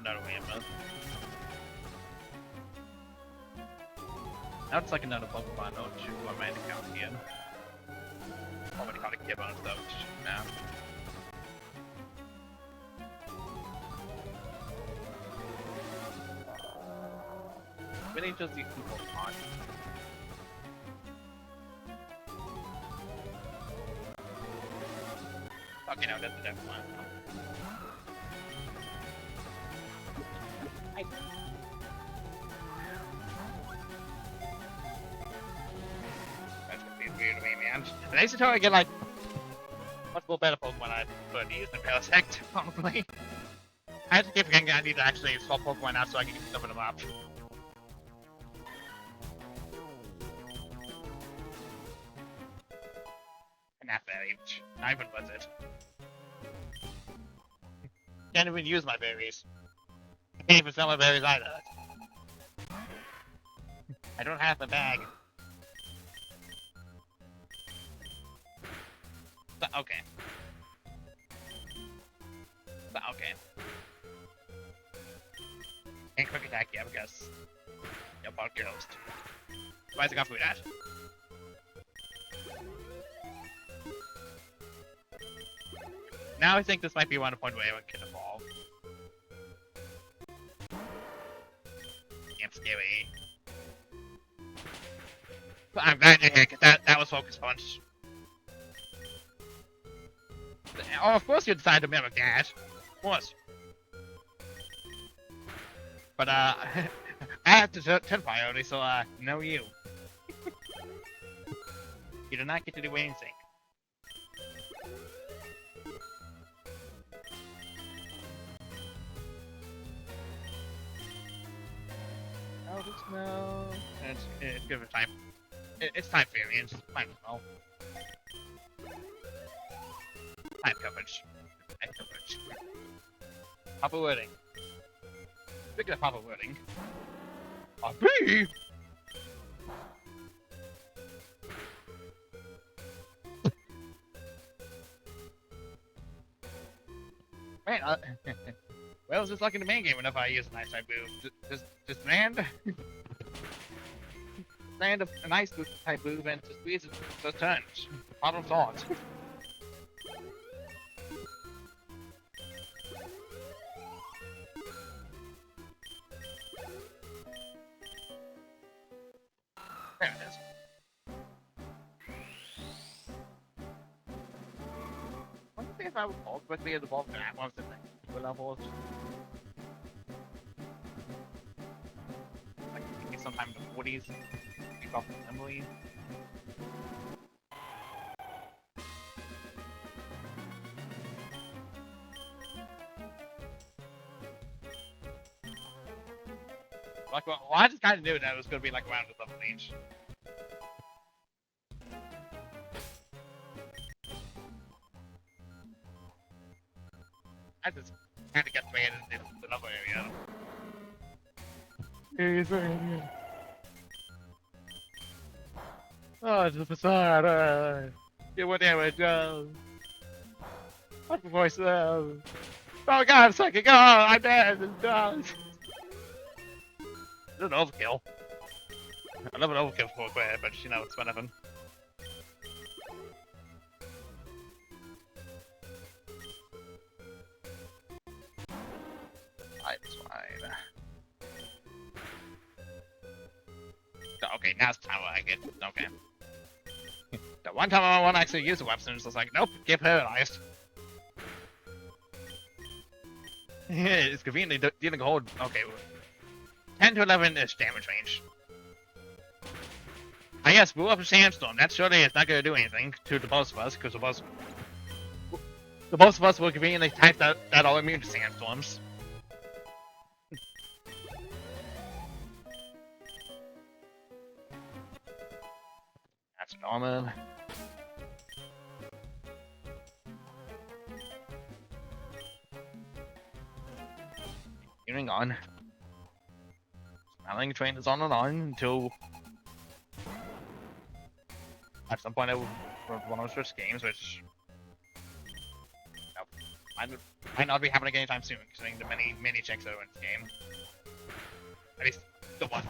Another Weymouth. Now it's like another Pokemon or two on my account again. Already caught a Gibbon though, now. Really just these two Pokemon. Okay, now that's the next one. That's gonna be weird to me, man. The next time I get like much more better Pokemon I prefer to use than Parasect, probably. I have to keep forgetting I need to actually swap Pokemon out so I can some of them up. And not very, not even worth it. can't even use my berries. I can't even sell my berries either. I don't have the bag. Okay. Okay. Can't quick attack you, because you'll bark your host. Why is it got food at? Now I think this might be one point where it can evolve. Damn scary. But I'm glad you're here, because that was Focus Punch. Oh, of course you decided to mimic that. Of course. But, I have to Tenfire only, so, no you. You do not get to do anything. Oh, this no. It's good for time. It's time variance. Time as well. Time coverage. Time coverage. Papa wording. Speaking of Papa wording. A bee! Man, well, it's just like in the main game whenever I use an ice type move. Just land. Land a nice type move and just squeeze it, just turns. Problem solved. There it is. I wonder if I would ultimately evolve that once in the levels. Like maybe sometime in the 40s. Take off assembly. Like, well, I just kind of knew that it was going to be like around the level age. I just kind of get made in another area. He's right here. Oh, it's a facade. Yeah, whatever it does. What the voice does. Oh god, I'm sucking. Oh, I'm dead. It does. It's an overkill. I love an overkill for Square, but you know, it's whatever. It's fine. Okay, now it's time I get. Okay. The one time I want to actually use a weapon, it's just like, nope, get paralyzed. It's conveniently dealing a hold. Okay. 10 to 11-ish damage range. I guess blew up a sandstorm. That surely is not going to do anything to the both of us, because the both of us will conveniently type that all immune to sandstorms. That's normal. Continuing on. Smiling train is on and on until at some point I will one of those first games, which might not be happening anytime soon, considering the many checks that are in this game. At least the one.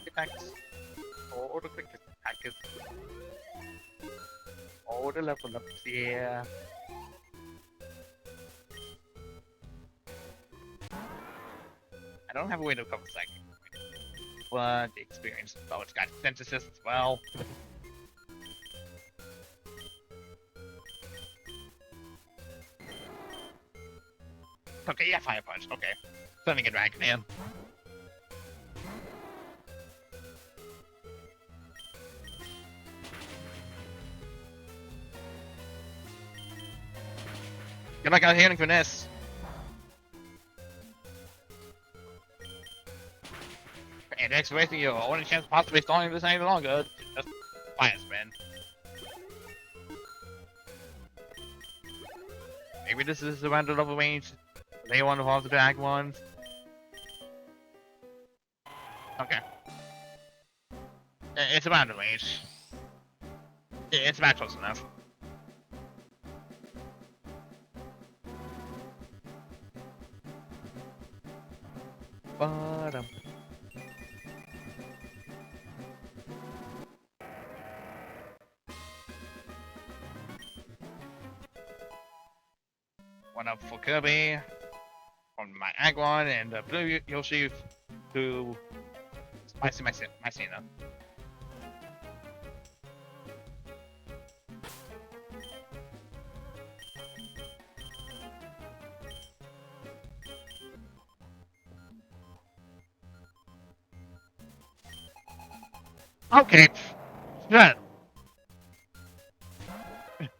Attacks. Or the quick attackers. Or the level ups, yeah. I don't have a way to cover second. But the experience, oh, it's got synthesis as well. Okay, yeah, Fire Punch, okay. Sending a dragon in. You're not gonna healing finesse. And excavating your only chance of possibly stalling this any longer. Just Fire spin. Maybe this is the random level range. They want to evolve the drag ones. Okay. It's around the range. It's about close enough. Bottom. One up for Kirby from my Agwan, and blue Yoshi to Spicy Mycena. Okay. Good.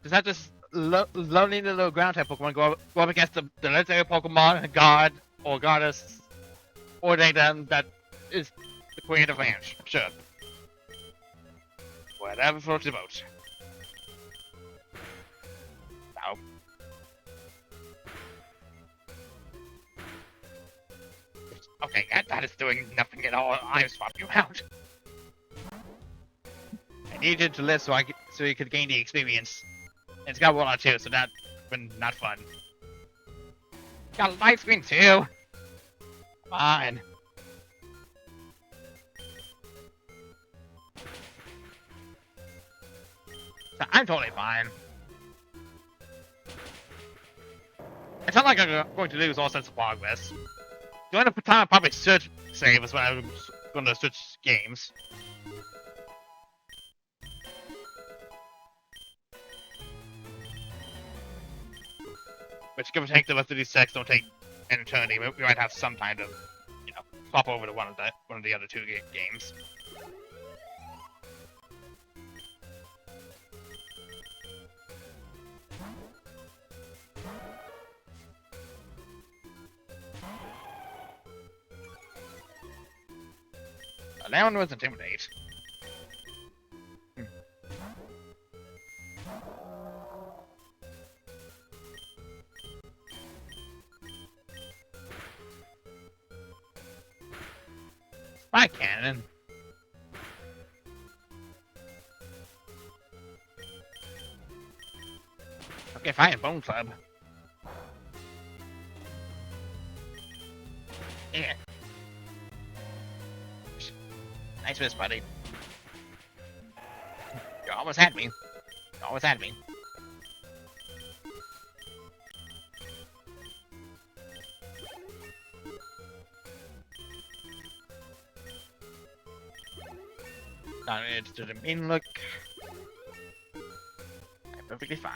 Does that just lonely little ground type Pokemon go up against the legendary Pokemon God or Goddess or they that is the Queen of Ranch? Sure. Whatever floats your boat. No. Okay, that is doing nothing at all. I'm swapping you out. I needed to live so you could gain the experience. And it's got one or two, so that's been not fun. Got a light screen too. Come on. So I'm totally fine. It's not like I'm going to lose all sense of progress. The only time I probably should save is when I'm going to switch games. Which, give or take, the rest of these sets don't take an eternity. We might have some time to, you know, swap over to one of the other two games. That one was Intimidate. Spy Cannon. Okay, fine, Bone Club. Yeah. Nice miss, buddy. You almost had me. You almost had me. Not interested in mean look. I'm perfectly fine.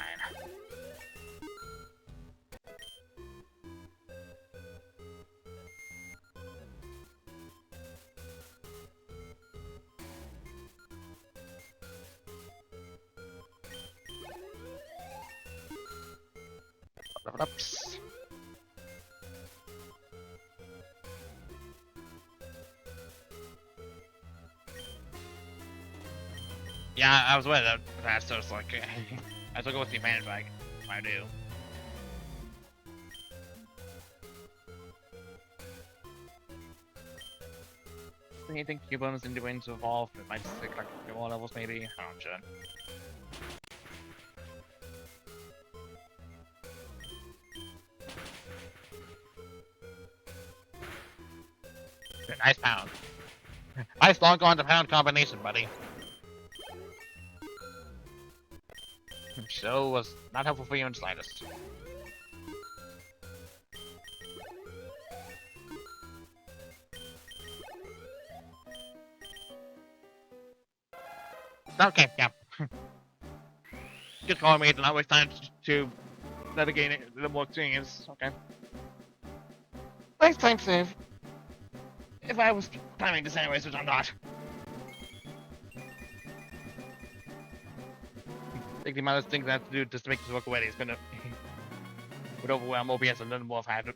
Oops. Yeah, I was aware of that, so it's like, I still go with the advantage bag. I do. Do you think Cubone into win to evolve? It might just take like a few more levels, maybe? I'm not sure. Nice pound. Nice long on to pound combination, buddy. So was not helpful for you in the slightest. Okay, yeah. Good call, mate. Not waste time to let it gain a little more experience. Okay. Nice time save. If I was timing this anyways, which I'm not. I think the amount of things I have to do just to make this work away is gonna would overwhelm OBS a little more if I had a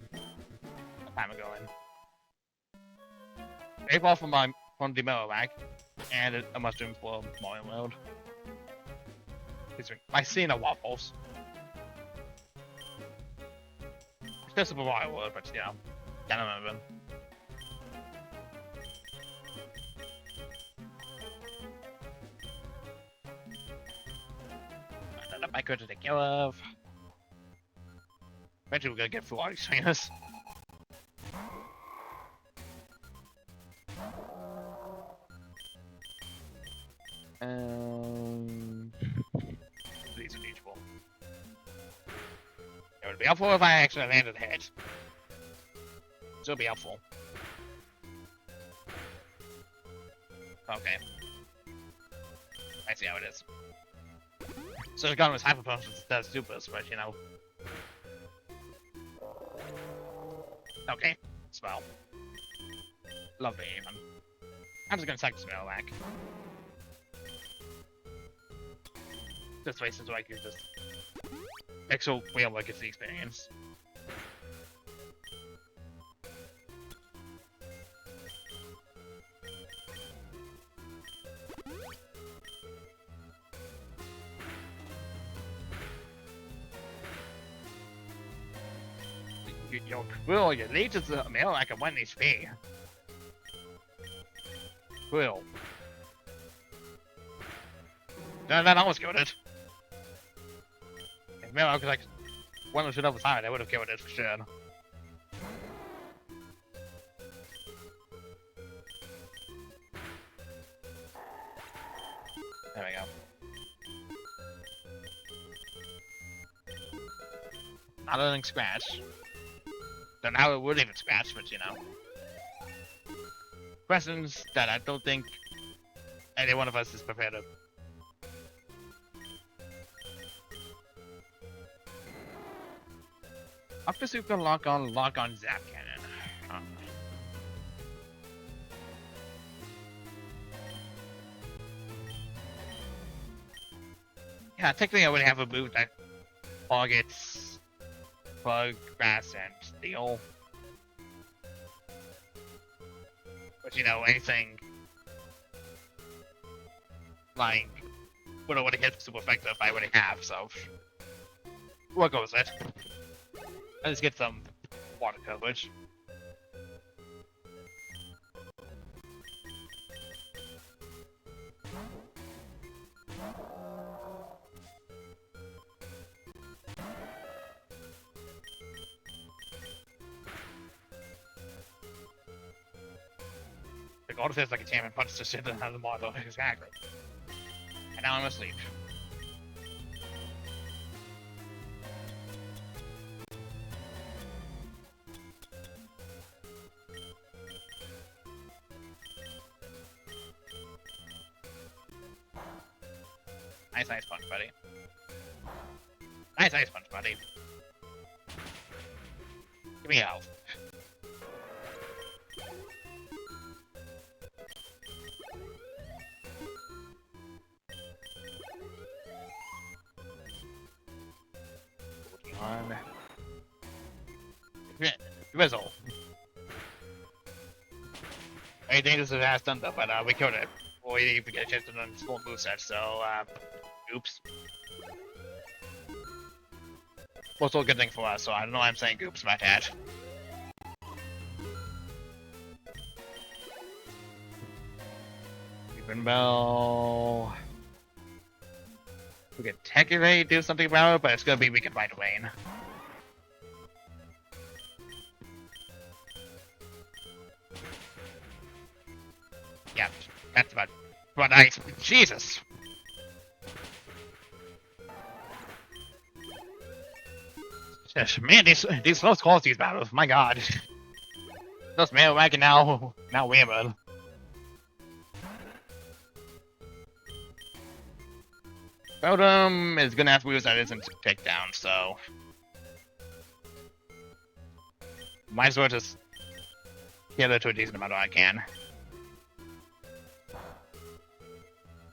time ago. And 8 ball from the Mellow Bag. And a mushroom for Mario World. Mycena Waffles. It's just Super Mario World, but yeah, can't remember. Another micro to take care of. Eventually we're gonna get through all these trainers. These are teachable. It would be helpful if I actually landed head. Still be helpful. Okay. I see how it is. So the gun was hyper punch instead of supers, but you know. Okay. Smell. Lovely even. I'm just gonna sack the smell back. This way so I can just actual real like it's the experience. Your quill, your latest mail like a 1 HP. Quill. No, that almost killed it. If mail was like 1 or 2 levels higher, that would have killed it for sure. There we go. Not letting scratch. Don't know how it would even scratch, but you know. Questions that I don't think any one of us is prepared to. After super lock on zap cannon. Yeah, technically I would have a move that targets bug, grass, and steel. But you know, anything like would have hit super effective I already have, so we'll go with it. Let's get some water coverage. The gold feels like a champion punched the shit out of the model. Exactly. And now I'm asleep. Nice ice punch, buddy. Nice ice punch, buddy. Give me health. On. Drizzle. Very dangerous as fast thunder, but we killed it. Before we didn't even get a chance to run full moveset, so oops. Well, still a good thing for us, so I don't know why I'm saying oops, my dad. Even bell. We could technically do something about it, but it's gonna be we can fight Wayne. Yeah, that's about ice. Jesus! Man, these close calls, these battles, my god. Those man wagon now women. Totem is gonna have moves that isn't takedown, so might as well just kill it to a decent amount if I can.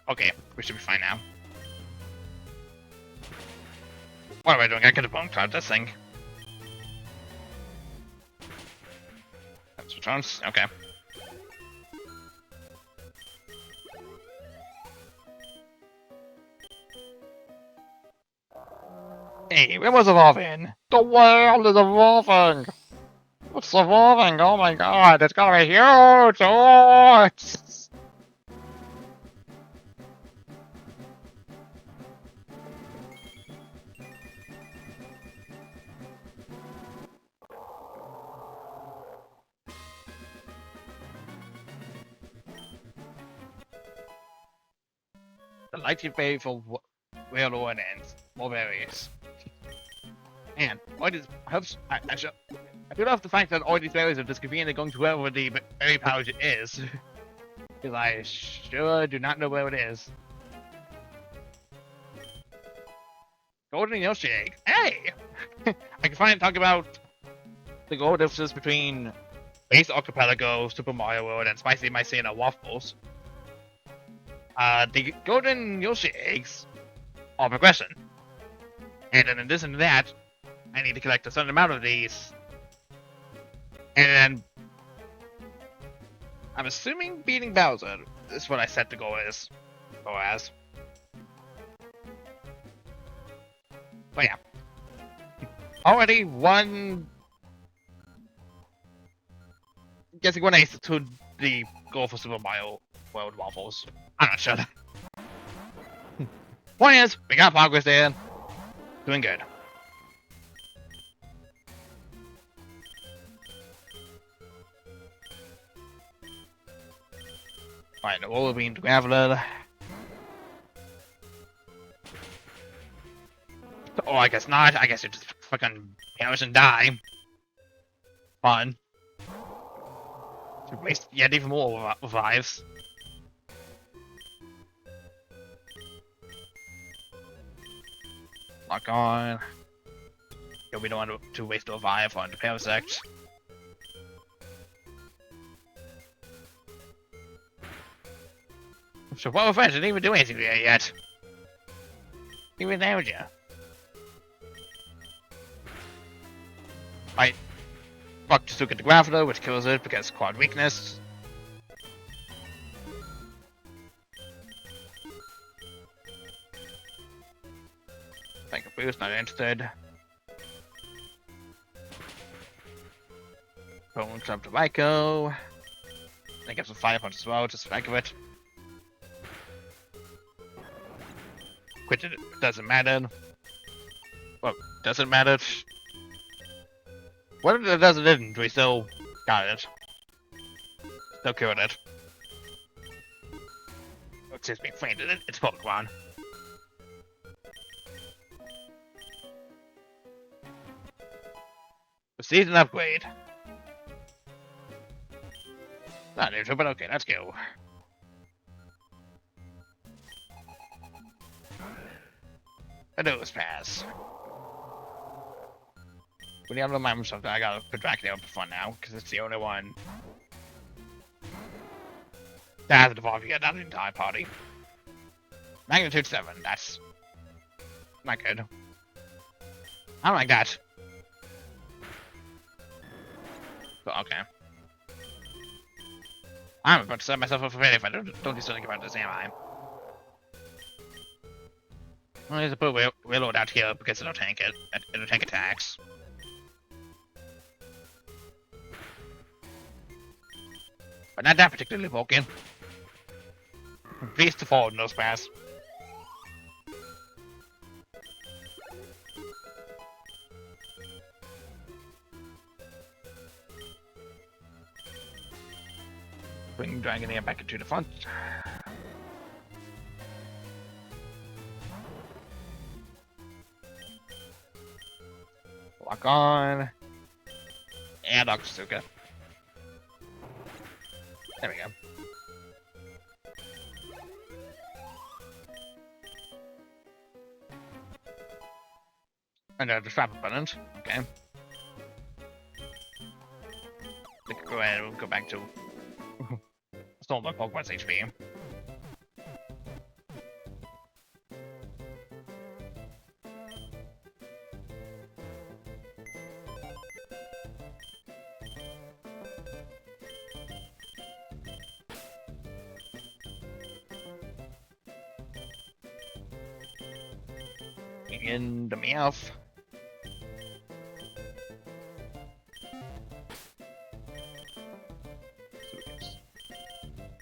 Okay, we should be fine now. What am I doing? I could have bone cloud this thing. That's returns? Okay. Hey, it was evolving! The world is evolving! It's evolving! Oh my god, it's gonna be huge! Oh! The lighting bay for railroad ends. More berries. Man, all these helps. I do love the fact that all these berries are just conveniently going to wherever the berry pouch is. Because I sure do not know where it is. Golden Yoshi egg. Hey! I can finally talk about the goal differences between Base Archipelago, Super Mario World, and Spicy Mycena Waffles. The golden Yoshi eggs are progression. And in addition to that, I need to collect a certain amount of these. And then I'm assuming beating Bowser is what I set the goal is. Or as. But yeah. Already one. Guessing one ace to the goal for Super Mario World Waffles. I'm not sure. Point is, we got progress there. Doing good. Alright, the roller beam to Graveler. Oh, I guess not. I guess you just fucking perish and die. Fun. To waste yet even more revives. Lock on. Yeah, we don't want to waste a revive on the parasect. So what offense didn't even do anything there yet. Even damage you. Right. Fuck, just look at the Graveler, which kills it because quad weakness. Thank you, boost, not interested. Bone jump to Ryko. I get some fire punch as well, just for the heck of it. Quit it doesn't matter. Well, doesn't matter. What if it didn't? We still got it. Still killed it. Oh, excuse me, fainted it. It's Pokemon. Season upgrade. Not neutral, but okay, let's go. A nose pass. When you have to remind myself that I gotta put Dracula up for fun now, because it's the only one that has evolved yet, not the entire party. Magnitude 7, that's not good. I don't like that. But okay. I'm about to set myself up for failure if I don't do something about this, am I? Well, there's a put Willow out here because it'll tank it. It'll tank attacks. But not that particularly broken. Please to fall in those pass. Bring Dragon Air back into the front. Lock on. And Oxasuka. There we go. And the trap opponent. Okay. We can go ahead and go back to stole my Pokemon's HP. In the Meowth.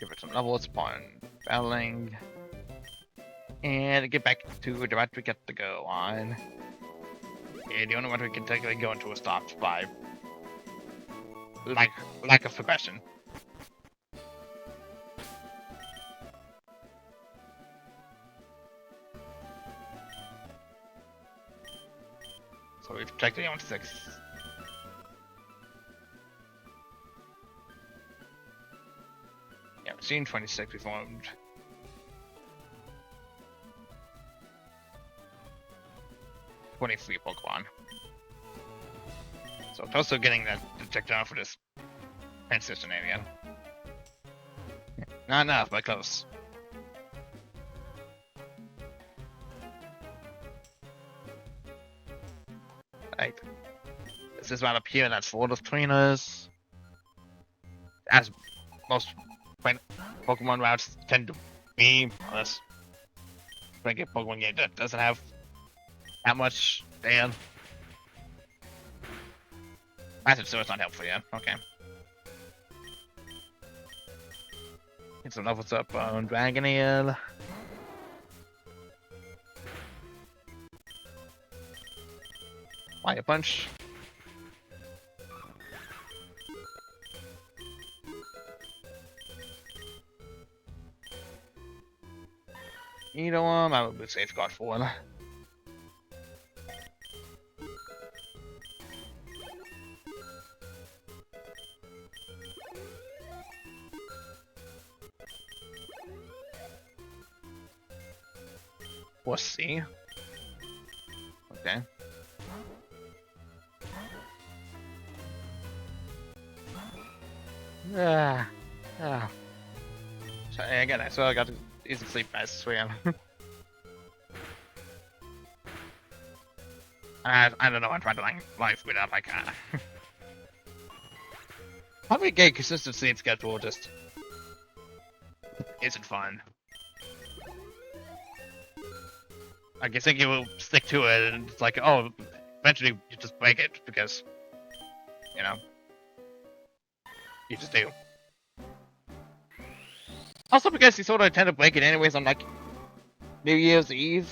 Give it some levels upon battling. And get back to the route we get to go on. Yeah, the only one we can technically go into a stop by lack of progression. So we've technically on 6. Yeah, we've seen 26 we formed. Pokemon. So close to getting that checked out for this transition area. Not enough, but close. Like, this is right up here that's full of trainers. As most Pokemon routes tend to be, unless like a Pokemon game that doesn't have that much damn. Massive Sewer's not helpful yet. Okay. Get some levels up on Dragonair. Fire Punch. You know what? I would safeguard for one. We'll see. Okay. So again, I got to easy sleep as 3 a.m. I don't know. I'm trying to life without like how do we get consistency in schedule? Just isn't fun. I guess think you will stick to it, and it's like, oh, eventually you just break it because, you know, you just do. Also, because you sort of tend to break it anyways on like New Year's Eve,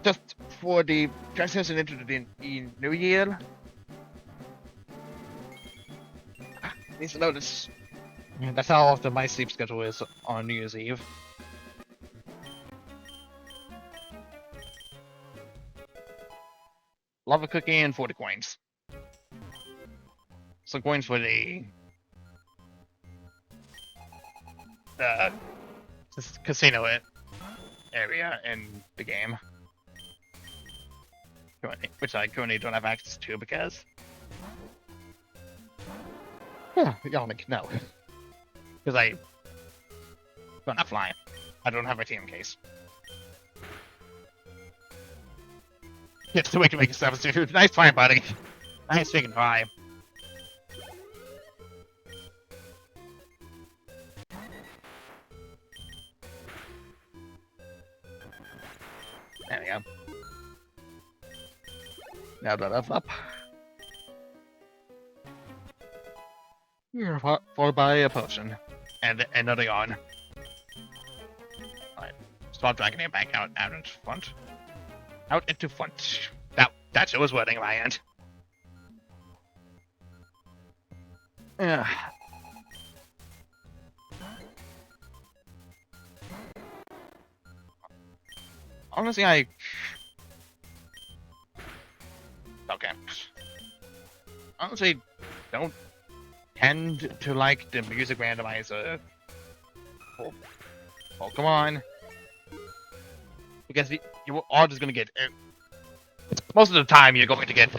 just for the transition into the New Year. Needs to notice. Yeah, that's how often my sleep schedule is on New Year's Eve. Lava cookie and 40 coins. Some coins for the casino area in the game, which I currently don't have access to because y'all know, because I don't have flying. I don't have my team case. It's the way to make a substitute. Nice try, buddy. Nice freaking try. There we go. Now that I've up. You're followed by a potion. And another yawn. Alright. Start dragging it back out into front. Out into front. That shit was wording in my end. Yeah. Honestly, okay. Honestly, don't tend to like the music randomizer for Pokemon. Because you are just gonna get... most of the time, you're going to get...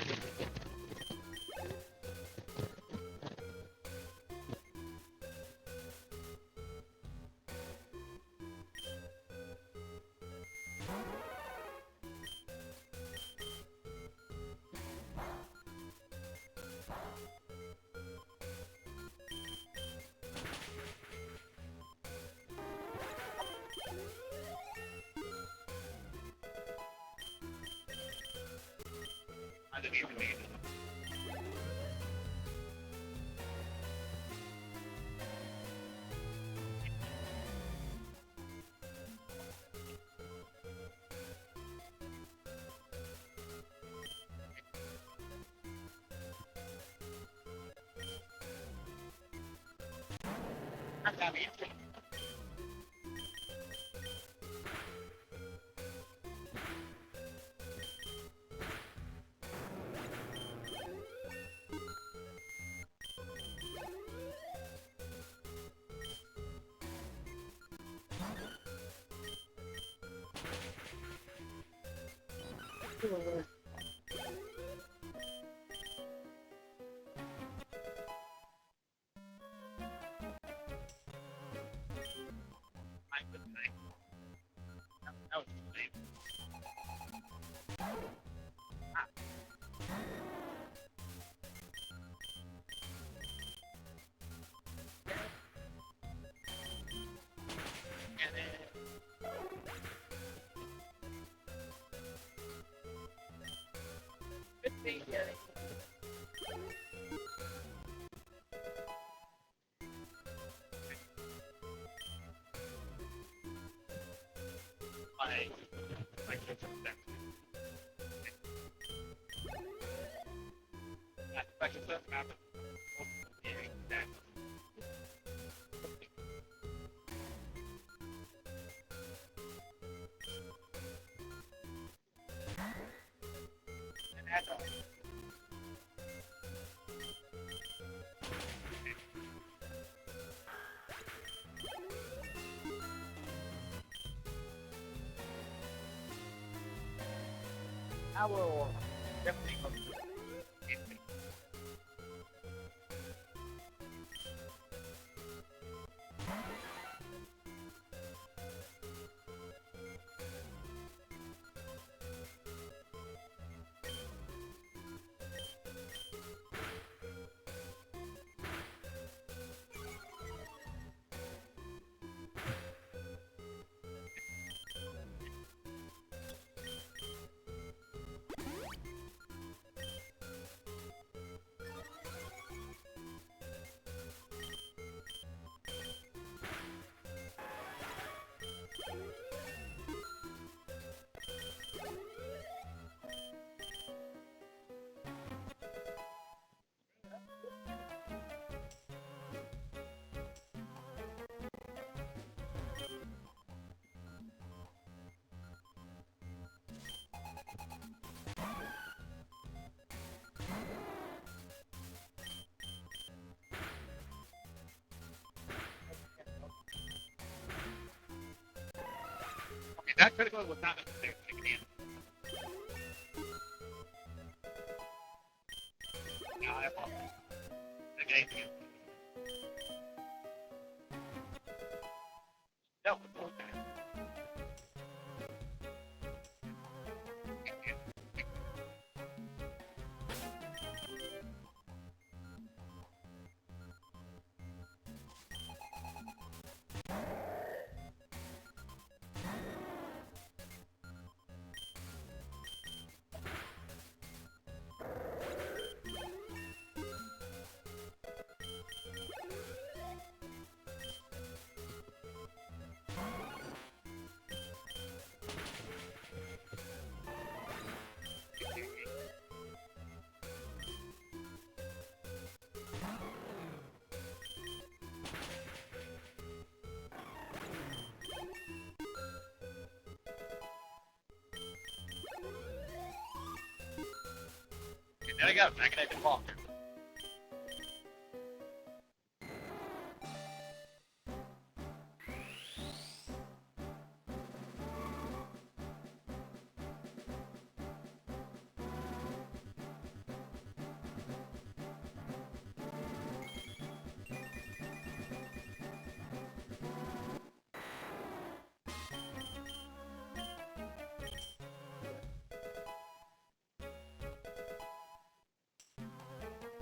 I will definitely come to it. Okay, that critical was not necessary. No, I apologize. Okay. No, okay. There we go. I can actually walk.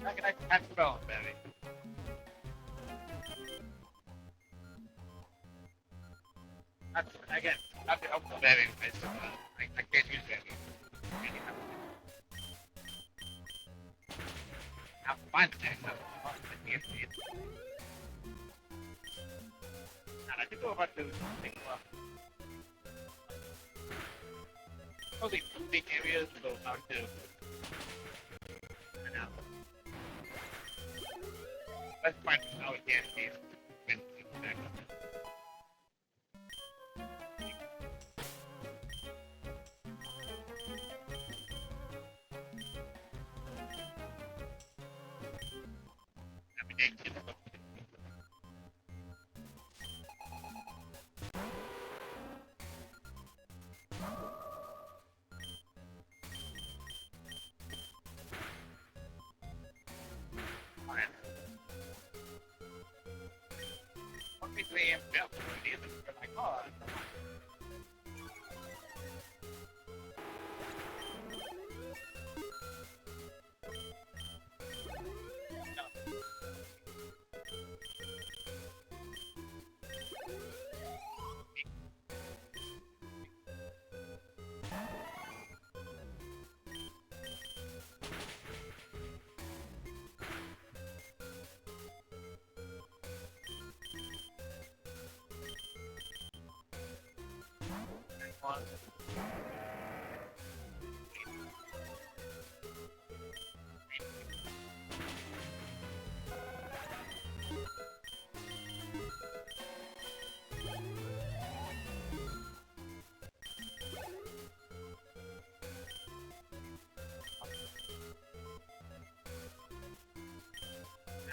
I can actually catch the ball, baby. That's, again, that's the helpful baby. I can't use it. I'll find the text. I can't see it. And I can go about to think about probably two big areas to go out to. And now, let's find how it can be.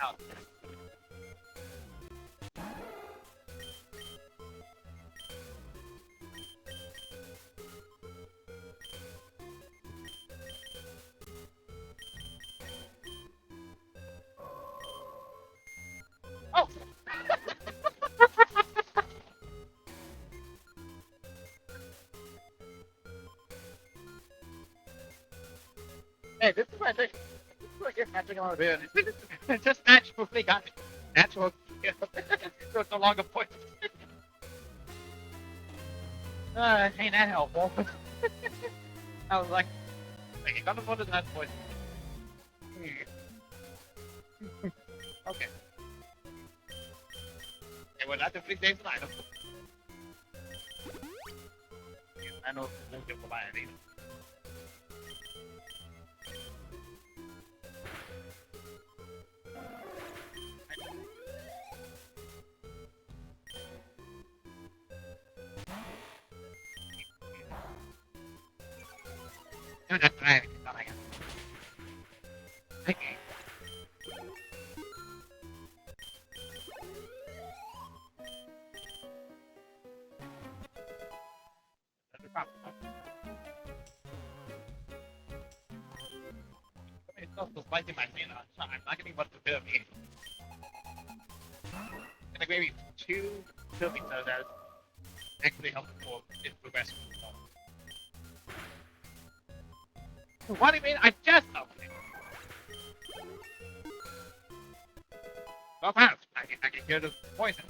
Out. Oh! Hey, this is my thing. This is what I get matching on the It's just naturally got it. Natural. So it's no longer point. Ain't that helpful? I was like, you got the put in that point. Okay. Okay, well, that's a free game tonight. I know won't get by it either. No, that's right. Okay. That's the problem. It's also Spicy Mycena. I'm not getting much to Kirby. And maybe 2 Kirby so that actually helps for its progression. What do you mean? I just opened it. Go fast. I can hear the poison.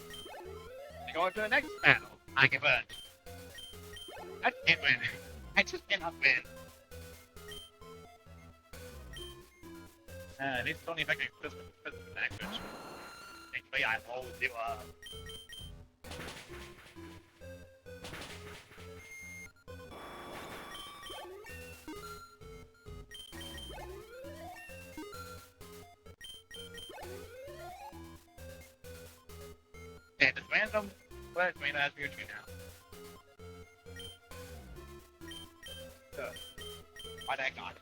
I go to the next battle. I can burn. I can't win. I just cannot win. This is only effective Christmas language. Actually, I always do and it's random, but it's made as beauty now. So, what I got.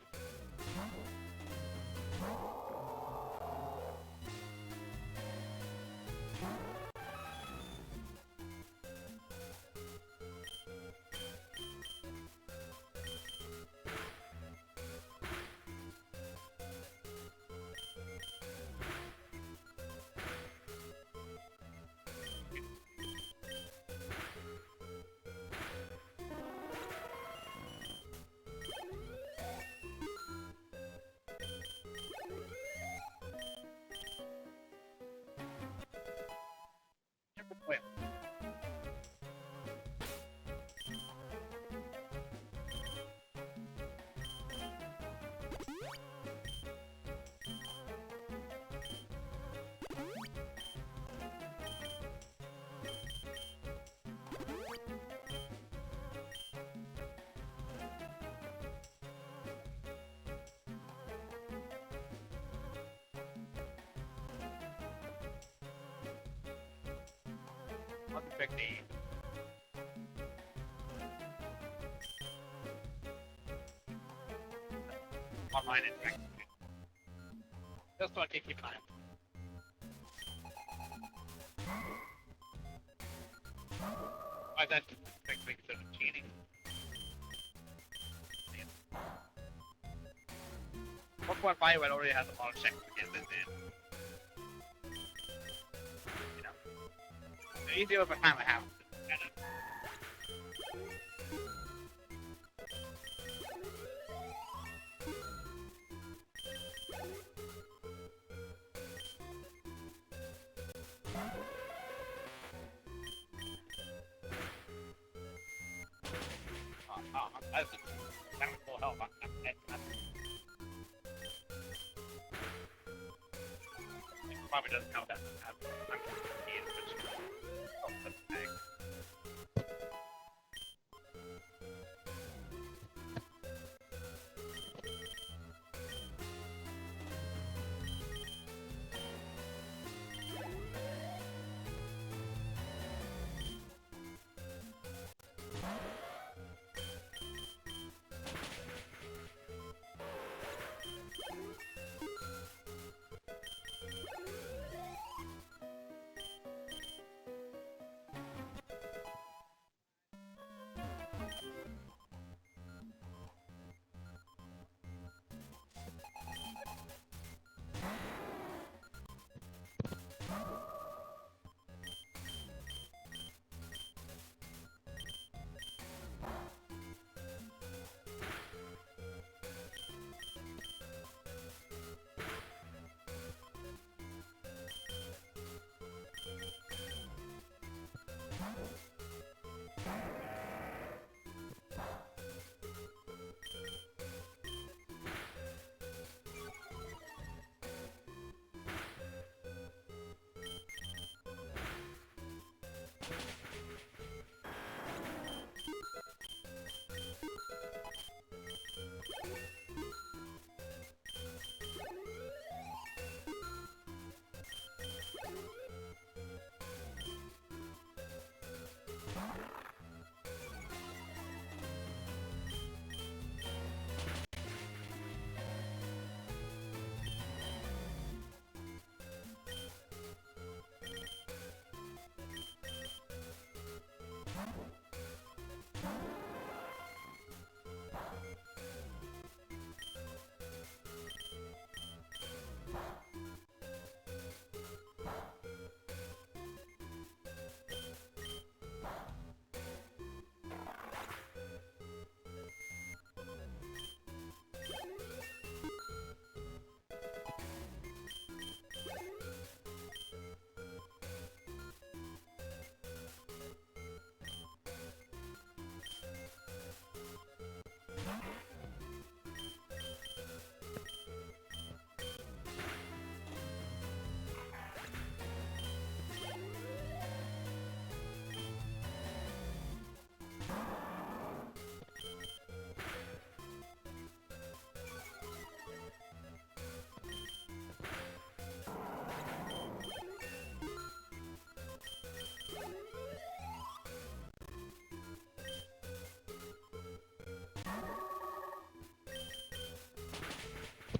Let's pick the online interaction. Just so I can keep an eye on. Why that makes it cheating? Pokemon FireRed already has a lot of checks to get this in. You know, the easier of a time I have. That's full health. Probably doesn't count that.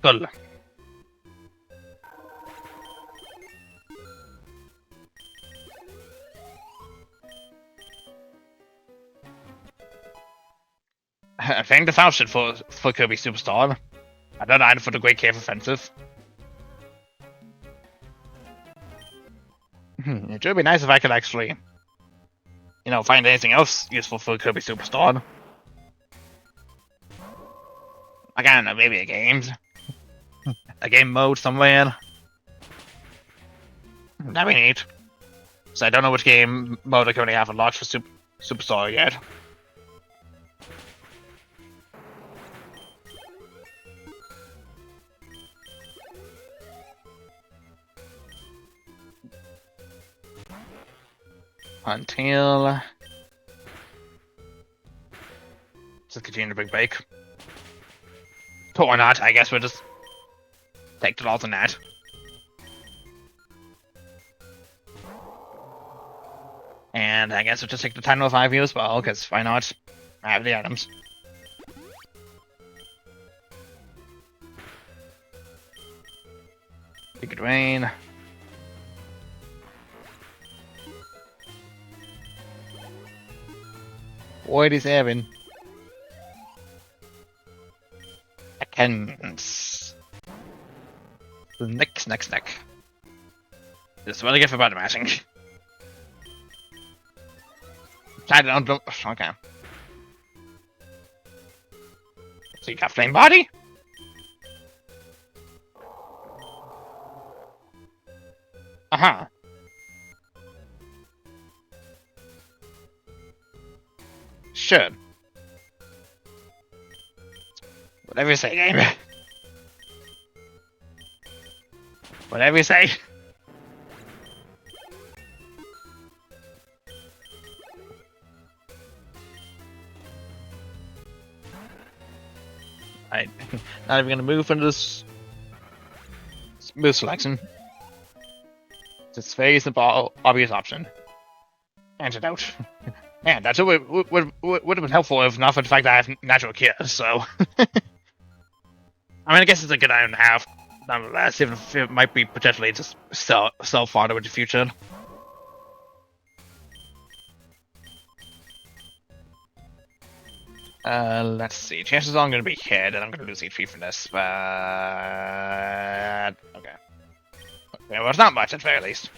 Cool. I think the sound shit for Kirby SuperStar. I don't know for the Great Cave Offensive. It would be nice if I could actually, find anything else useful for Kirby SuperStar. I don't know, maybe a game mode somewhere. That'd be neat. So I don't know which game mode I currently have unlocked for SuperStar yet. Until just continue to bring break. But why not? I guess we'll just take the loss on that. And I guess we'll just take the time of 5 as well, because why not? I have the items. It could rain. What is happening? I can. Snack. This is what I get for button mashing. I don't. Okay. So you got flame body? Uh-huh. Sure. Whatever you say, game. Whatever you say. I'm not even gonna move into this move selection. Just very simple, obvious option. Antidote. Man, that would have been helpful if not for the fact that I have natural cure, so. I mean, I guess it's a good item to have, nonetheless, even if it might be potentially just sell farther in the future. Let's see. Chances are I'm going to be hit, and I'm going to lose HP from this, but... Okay. Okay, well, it's not much, at the very least.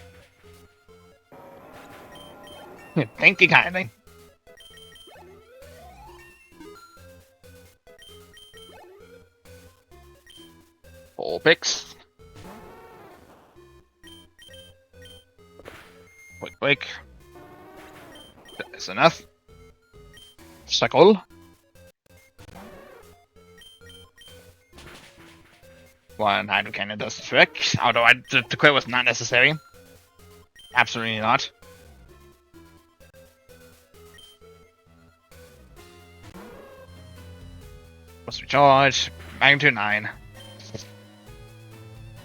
Thank you kindly. Full picks. Quick. That's enough. Suckle. One hydro cannon does the trick, although the quit was not necessary. Absolutely not. Must recharge. Magnitude 9.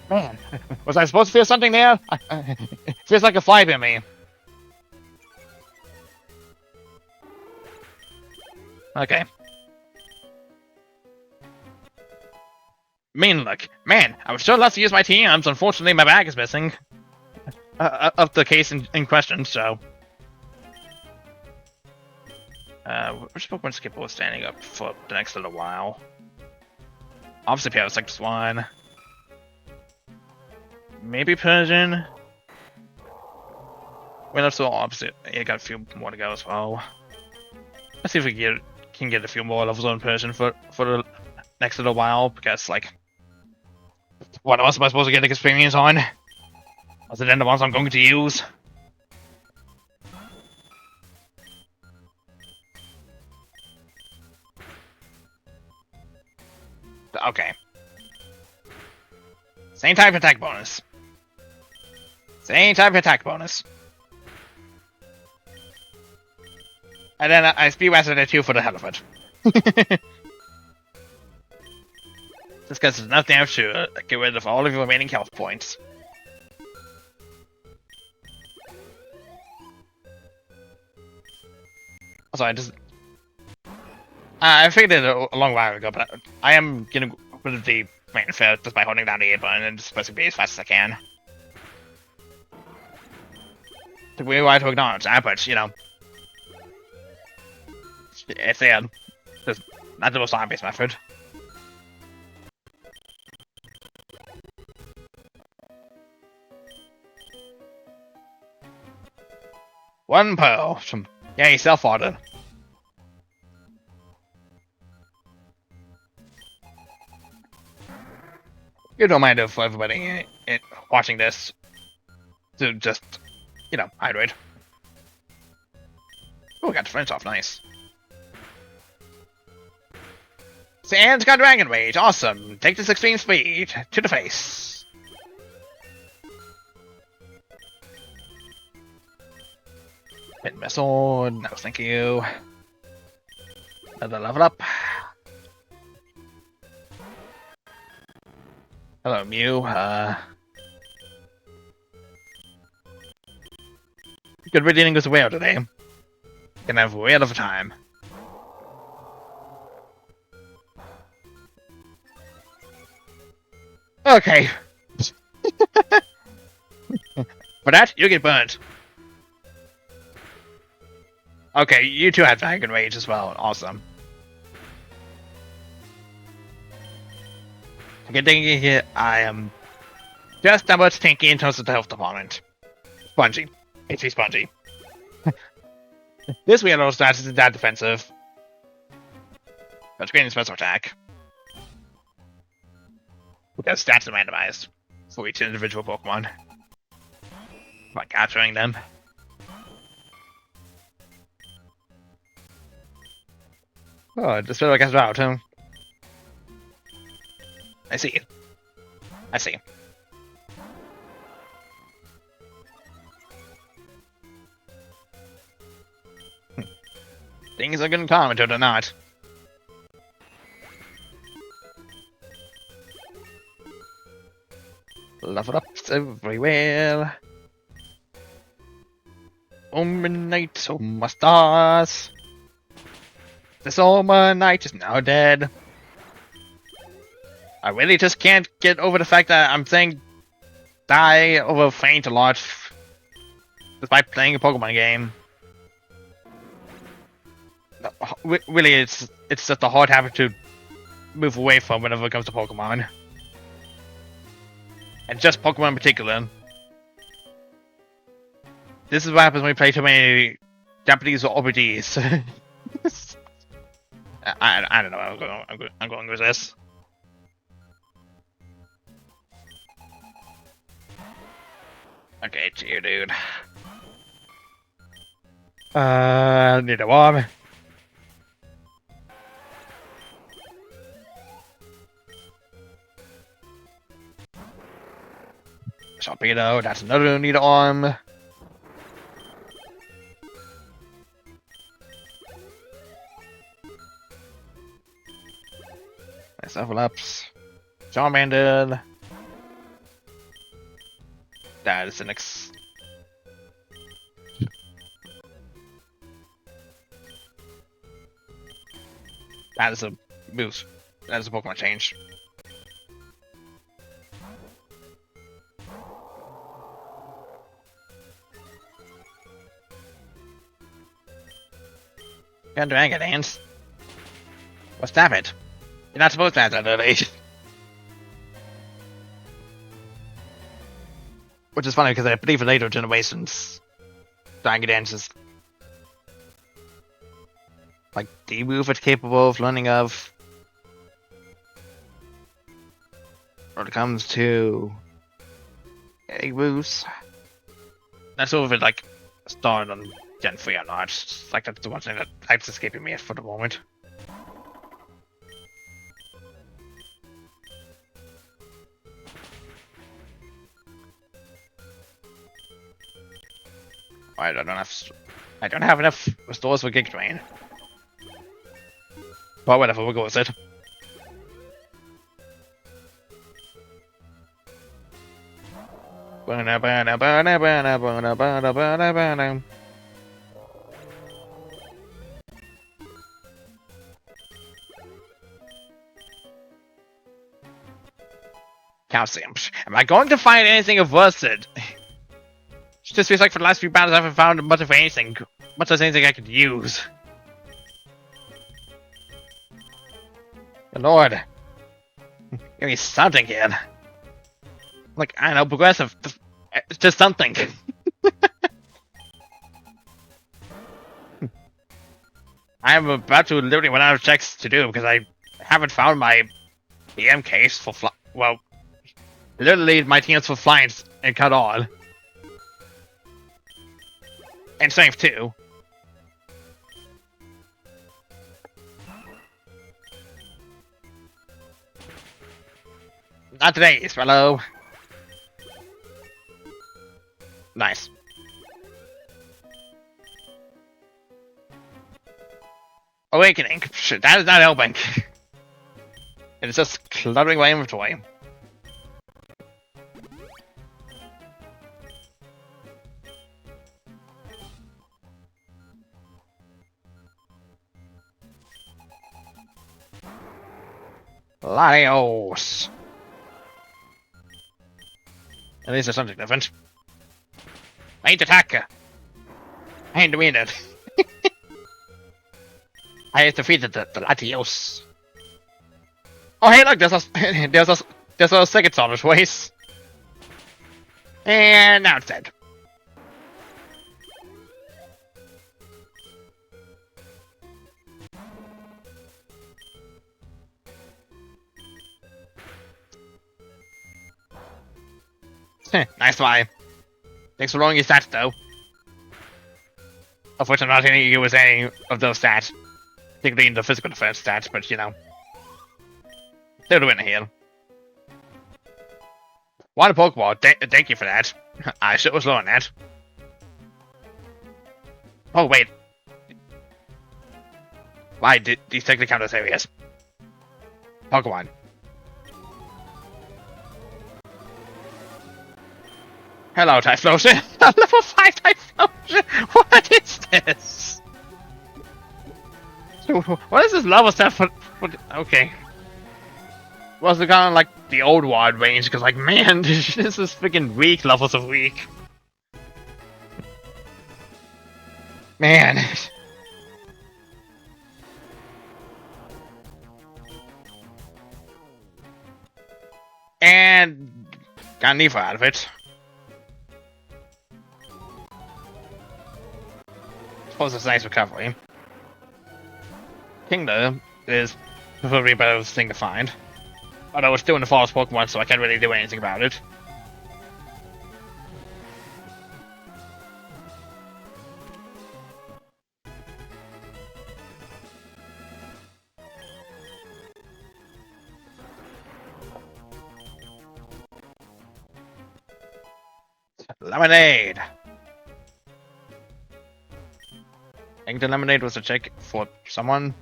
Man, was I supposed to feel something there? It feels like a fly bit me. Okay. Mean look. Man, I would sure love to use my TMs. Unfortunately, my bag is missing. Of the case in question, so. Which Pokemon skip was standing up for the next little while? Obviously, Parasect's one. Maybe Persian. Well, that's all opposite. Yeah, got a few more to go as well. Let's see if we can get a few more levels on Persian for the next little while, because, like, what else am I supposed to get experience on? Other than the ones I'm going to use? Okay. Same type of attack bonus. Same type of attack bonus. And then I speed mastered it too for the hell of it. Just because there's enough damage to get rid of all of your remaining health points. Also, I figured it a long while ago, but I am gonna rid of the main field just by holding down the A button and just pressing B as fast as I can. Took me a while to acknowledge that, but you know, it's there. Just not the most obvious method. One pearl. Yay, self-ordered. You don't mind if everybody watching this to just, you know, hydrate. Oh, we got the French off, nice. Sand's got Dragon Rage, awesome. Take this extreme speed to the face. Hit missile, no thank you. Another level up. Hello, Mew. Good we're dealing with the whale today. Gonna have a whale of a time. Okay. For that, you get burnt. Okay, you two had Dragon Rage as well. Awesome. Good thing here, I am just that much tanky in terms of the health department. Spongy. HP Spongy. This weirdo stats isn't that defensive. That's great in special attack. Because stats are randomized for each individual Pokemon. By capturing them. Oh, just feel like I out, huh? I see. I see. Things are gonna come until they're not. Level ups everywhere. Oh my night, oh my stars. The summer night is now dead. I really just can't get over the fact that I'm saying die over faint a lot despite playing a Pokemon game. Really, it's just a hard habit to move away from whenever it comes to Pokemon. And just Pokemon in particular. This is what happens when we play too many Japanese RPGs. I don't know. I'm going with this. Okay, cheer, dude. Need a warm. Torpedo, that's another need arm. Nice level ups. Charmander. That is an That is a boost. That is a Pokemon change. Got Dragon Dance. Well, stop it. You're not supposed to have that early. Which is funny because I believe in later generations, Dragon Dance is like the move it's capable of learning of. When it comes to egg moves, that's sort of it like started on Gen 3 or not. It's like that's the one thing that keeps escaping me for the moment. I don't have enough restores for Gig Drain. But whatever, we'll go with it. Calcium. Am I going to find anything of worth it? It just feels like for the last few battles I haven't found much of anything. Much of anything I could use. Good lord. Give me something here. Like, I don't know, progressive. It's just something. I am about to literally run out of checks to do because I haven't found my EM case for well, literally my teams for flying and cut on. And strength too. Not today, fellow. Nice. Awakening. Shit, that is not helping. It is just cluttering my inventory. Latios. At least there's something different. Range attack. And win it. I have defeated the Latios. Oh hey look, there's a second Sonic waste. And now it's dead. Nice try. Thanks for rolling your stats though. Of which I'm not hitting you with any of those stats. Particularly in the physical defense stats, but you know. Still the winner here. One Pokeball, thank you for that. I should was low on that. Oh wait. Why did these technically count as areas? Pokemon. Hello, Typhlosion. Level 5 Typhlosion. What is this? What is this level set for okay. Was it kind of like the old wide range? Because like, man, this is freaking weak levels of weak. Man. And got an Evo out of it. Suppose it's a nice recovery. Kingler is preferably a better thing to find. Although it's still in the forest Pokemon, so I can't really do anything about it. Lemonade! I think the lemonade was a check for someone.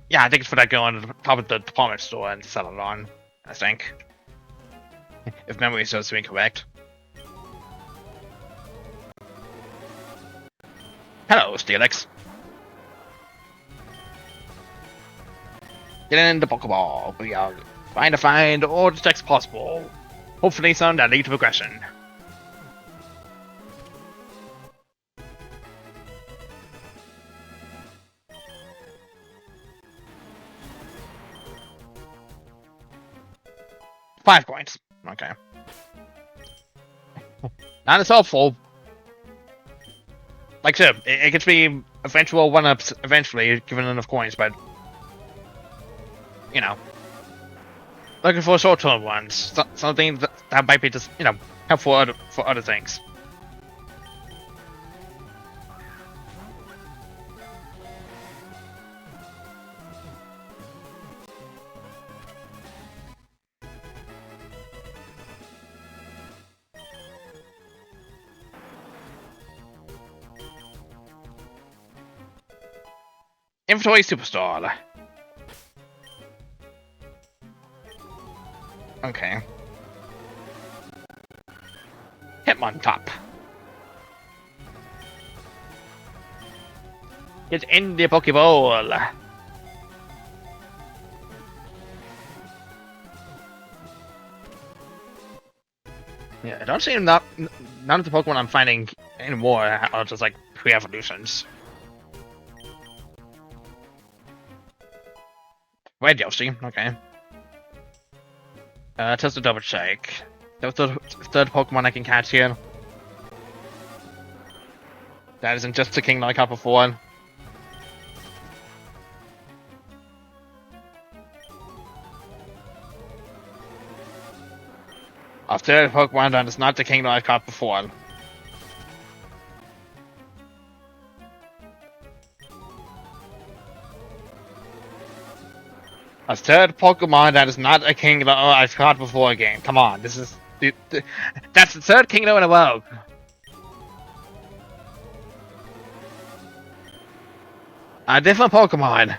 Yeah, I think it's for that girl on the top of the department store and sell it on, I think. If memory serves me correct. Hello, Steelix. Get in the Pokeball. We are trying to find all the checks possible. Hopefully some that lead to progression. $5 points. Okay. Not as helpful. Like I said, it could be eventual one-ups eventually, given enough coins, but you know, looking for short-term ones, something that might be just, you know, helpful for other things. Inventory Superstar. Okay. Hitmontop. Get in the Pokeball. Yeah, I don't see none of the Pokemon I'm finding anymore are just like pre-evolutions. Red Yoshi, okay. Just a double check. That was the third Pokemon I can catch here. That isn't just the King like I caught before. A third Pokemon that is not the King I caught before. A third Pokemon that is not a Kingler I've caught before again. Come on, this is... that's the third Kingler in a row. A different Pokemon.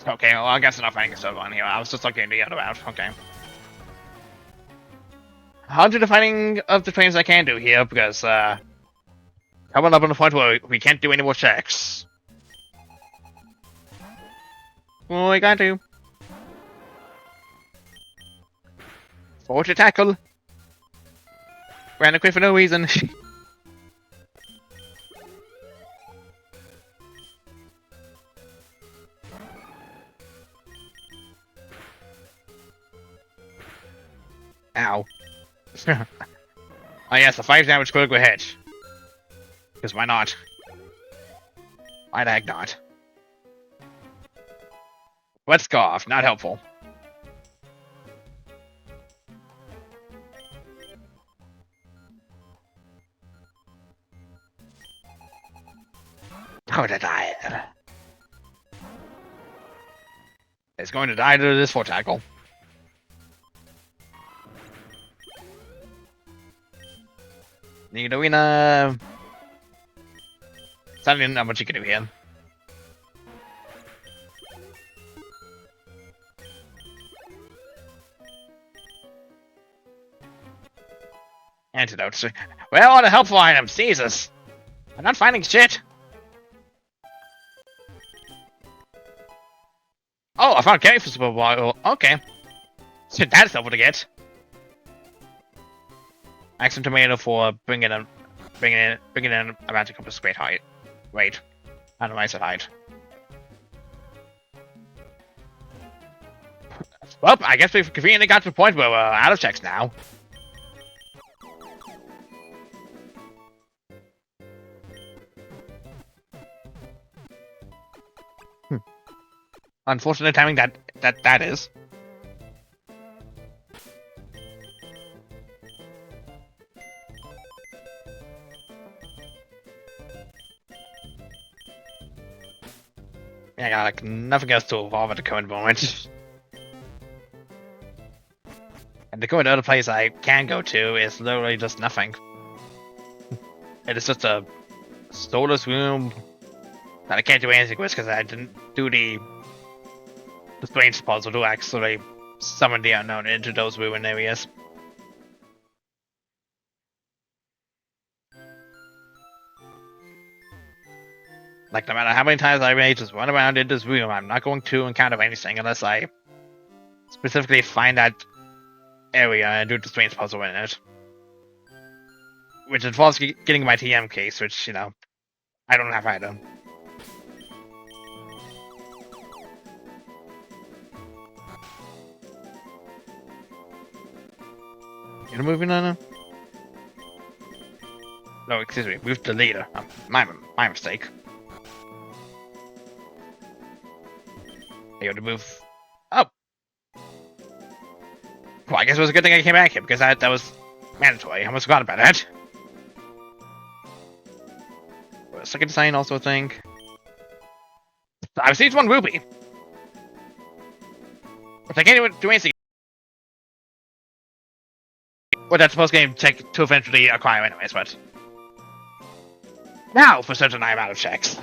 Okay, well I guess enough Angus over on here. I was just looking the other route. Okay. I'll do the fighting of the trains I can do here, because, coming up on the point where we can't do any more checks. Oh, I got to. Forward to tackle. Ran quick for no reason. Ow. Oh yes, the 5 damage critical hit. Because why not? Why the heck not? Let's go off, not helpful. Oh, to die. It's going to die to this 4 tackle. Need arena. Sadly, not much you can do here. Antidotes. Where are the helpful items? Jesus! I'm not finding shit! Oh, I found Carry for Super Mario. Okay. That's helpful to get. Action Tomato for bringing in a magic compass great height. Wait. Randomizer height. Well, I guess we've conveniently got to the point where we're out of checks now. Unfortunate timing that is. Yeah, I got like nothing else to evolve at the current moment. And the current other place I can go to is literally just nothing. It is just a soulless room that I can't do anything with because I didn't do the strange puzzle to actually summon the unknown into those ruined areas. Like, no matter how many times I may just run around in this room, I'm not going to encounter anything unless I specifically find that area and do the strange puzzle in it. Which involves getting my TM case, which, you know, I don't have either. You're moving on? No, excuse me, move the leader. My mistake. You have to move. Oh! Well, I guess it was a good thing I came back here, because that was mandatory. I almost forgot about that. Second sign also a thing. I've received 1 ruby. If I can't do anything. Well, that's supposed to take to eventually acquire anyways, but. Now, for certain, I'm out of checks.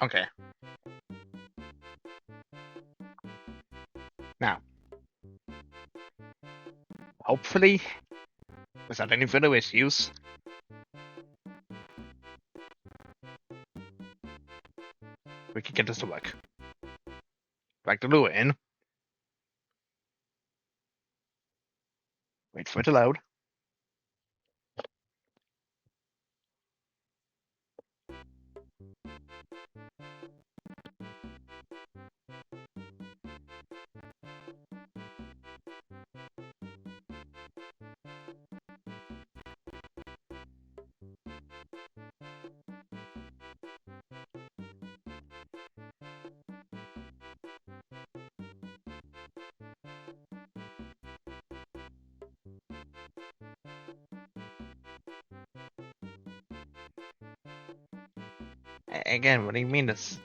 Okay. Now, hopefully, without any further issues, we can get this to work. Drag the lure in. Wait for it to load. Again, what do you mean this?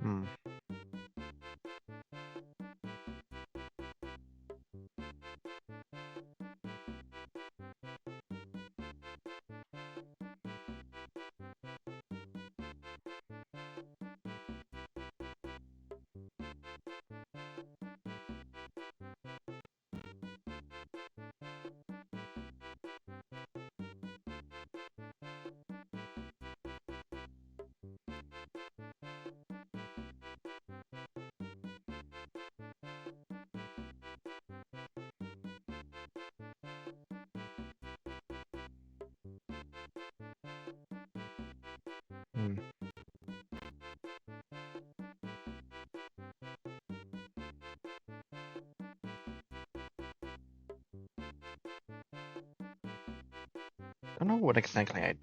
Hmm. Hmm. I don't know what exactly I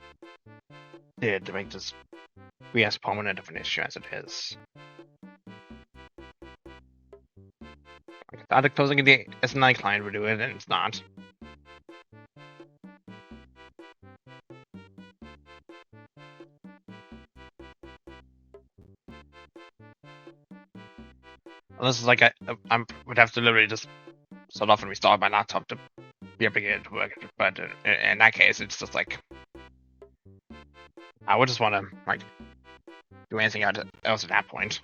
did to make this be as prominent of an issue as it is. Like, I started closing the SNI client would do it, and it's not. Unless it's like I would have to literally just start off and restart my laptop to be able to get it to work. But in that case, it's just like I would just want to like do anything else at that point.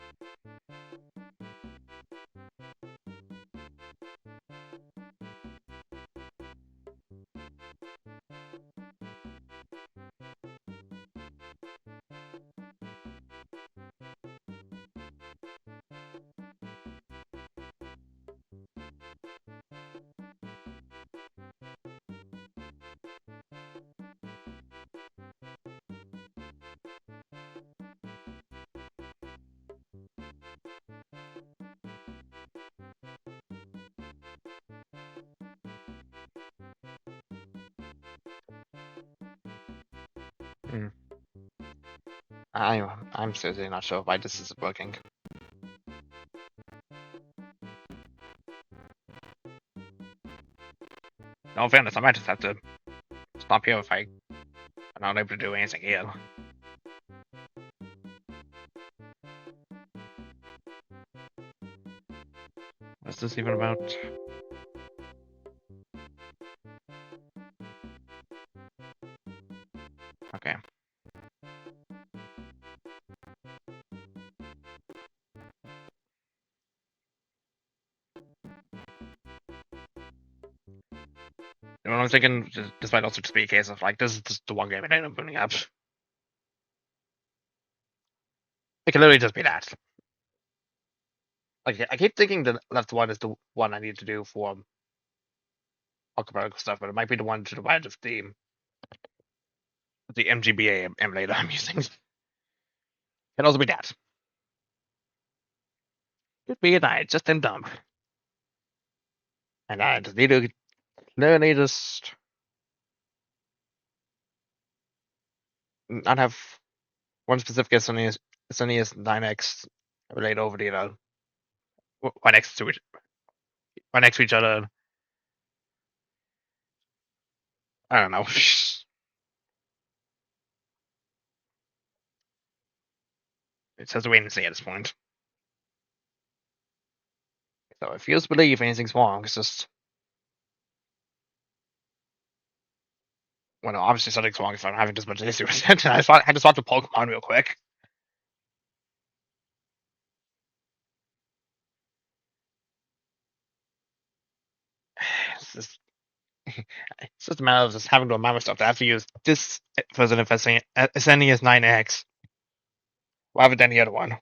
Mm. I'm seriously not sure why this is working. No fairness, I might just have to stop here if I'm not able to do anything here. What's this even about? Okay. You know what I'm thinking? This might also just be a case of like, this is just the one game I end up putting up. It can literally just be that. Like, I keep thinking the left one is the one I need to do for Archipelago stuff, but it might be the one to the right of the MGBA emulator I'm using. Can also be that. Could be, and I just am dumb. And I just need to literally just not have one specific SNES 9X relate over to, right next to each other. I don't know. It says wait and see at this point. So I refuse to believe anything's wrong. It's just, well, obviously something's wrong if I'm having this much issue with it. I just watched a Pokemon real quick. It's just, it's just a matter of just having to remember stuff. I have to use this version of SNES 9X rather than the other one.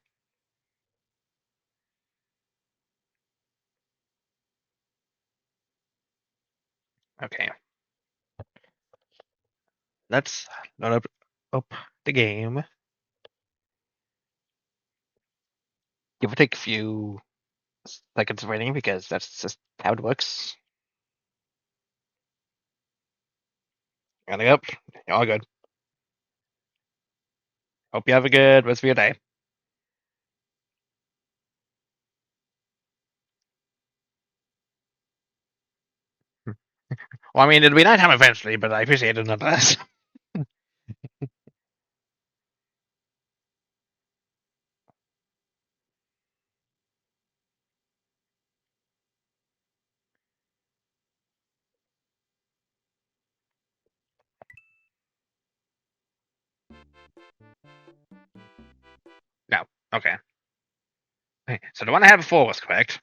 Okay. Let's load up the game. Give or take a few seconds of waiting because that's just how it works. Running up. You're all good. Hope you have a good rest of your day. Well, I mean, it'll be nighttime eventually, but I appreciate it nonetheless. No. Okay. So the one I had before was correct.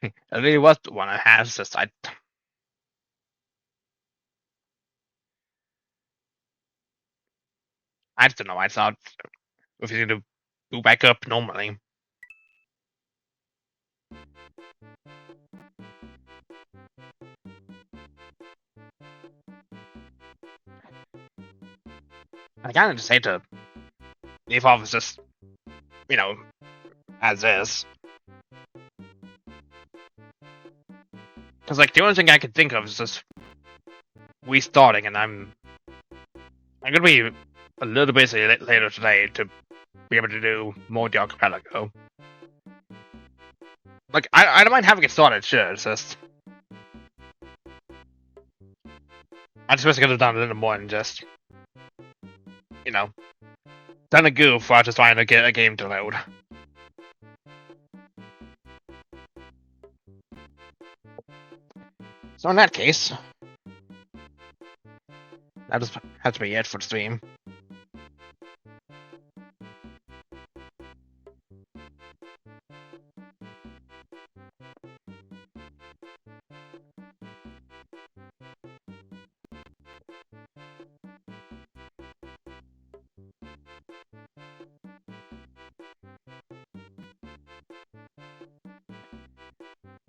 It really was the one I had. It's just I just don't know. I thought if you to go back up normally. I kind of just hate to leave off as just, as is. Because, like, the only thing I could think of is just restarting, and I'm going to be a little busy later today to be able to do more of the archipelago. Like, I don't mind having it started, sure, it's just... I just wish I could have done a little more than just, done a goof while just trying to get a game to load. So in that case, that just has to be it for the stream.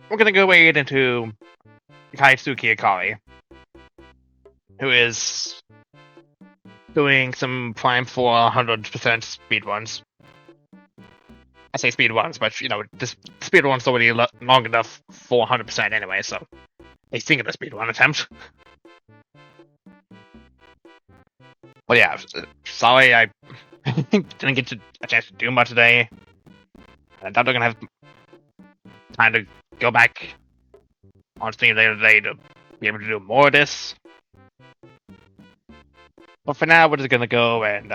We're gonna go wade into Kaitsuki Akari, who is doing some Prime for 100% speedruns. I say speedruns, but this speedrun's already long enough for 100% anyway, so a singular speedrun attempt. But yeah, sorry I didn't get a chance to do much today. I doubt I'm gonna have time to go back on stream later today to be able to do more of this. But for now, we're just gonna go and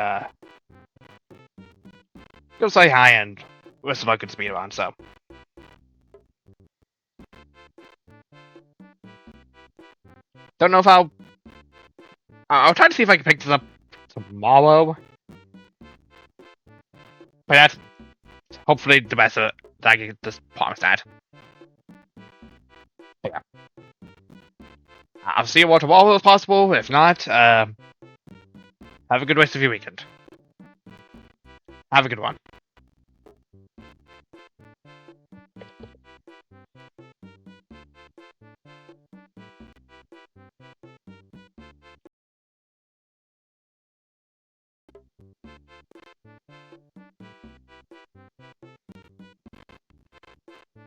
go say hi and wish of luck at speedrun. So, don't know if I'll try to see if I can pick this up tomorrow. But that's hopefully the best that I can get this promised at. But yeah. I'll see you all tomorrow if possible. If not, have a good rest of your weekend. Have a good one.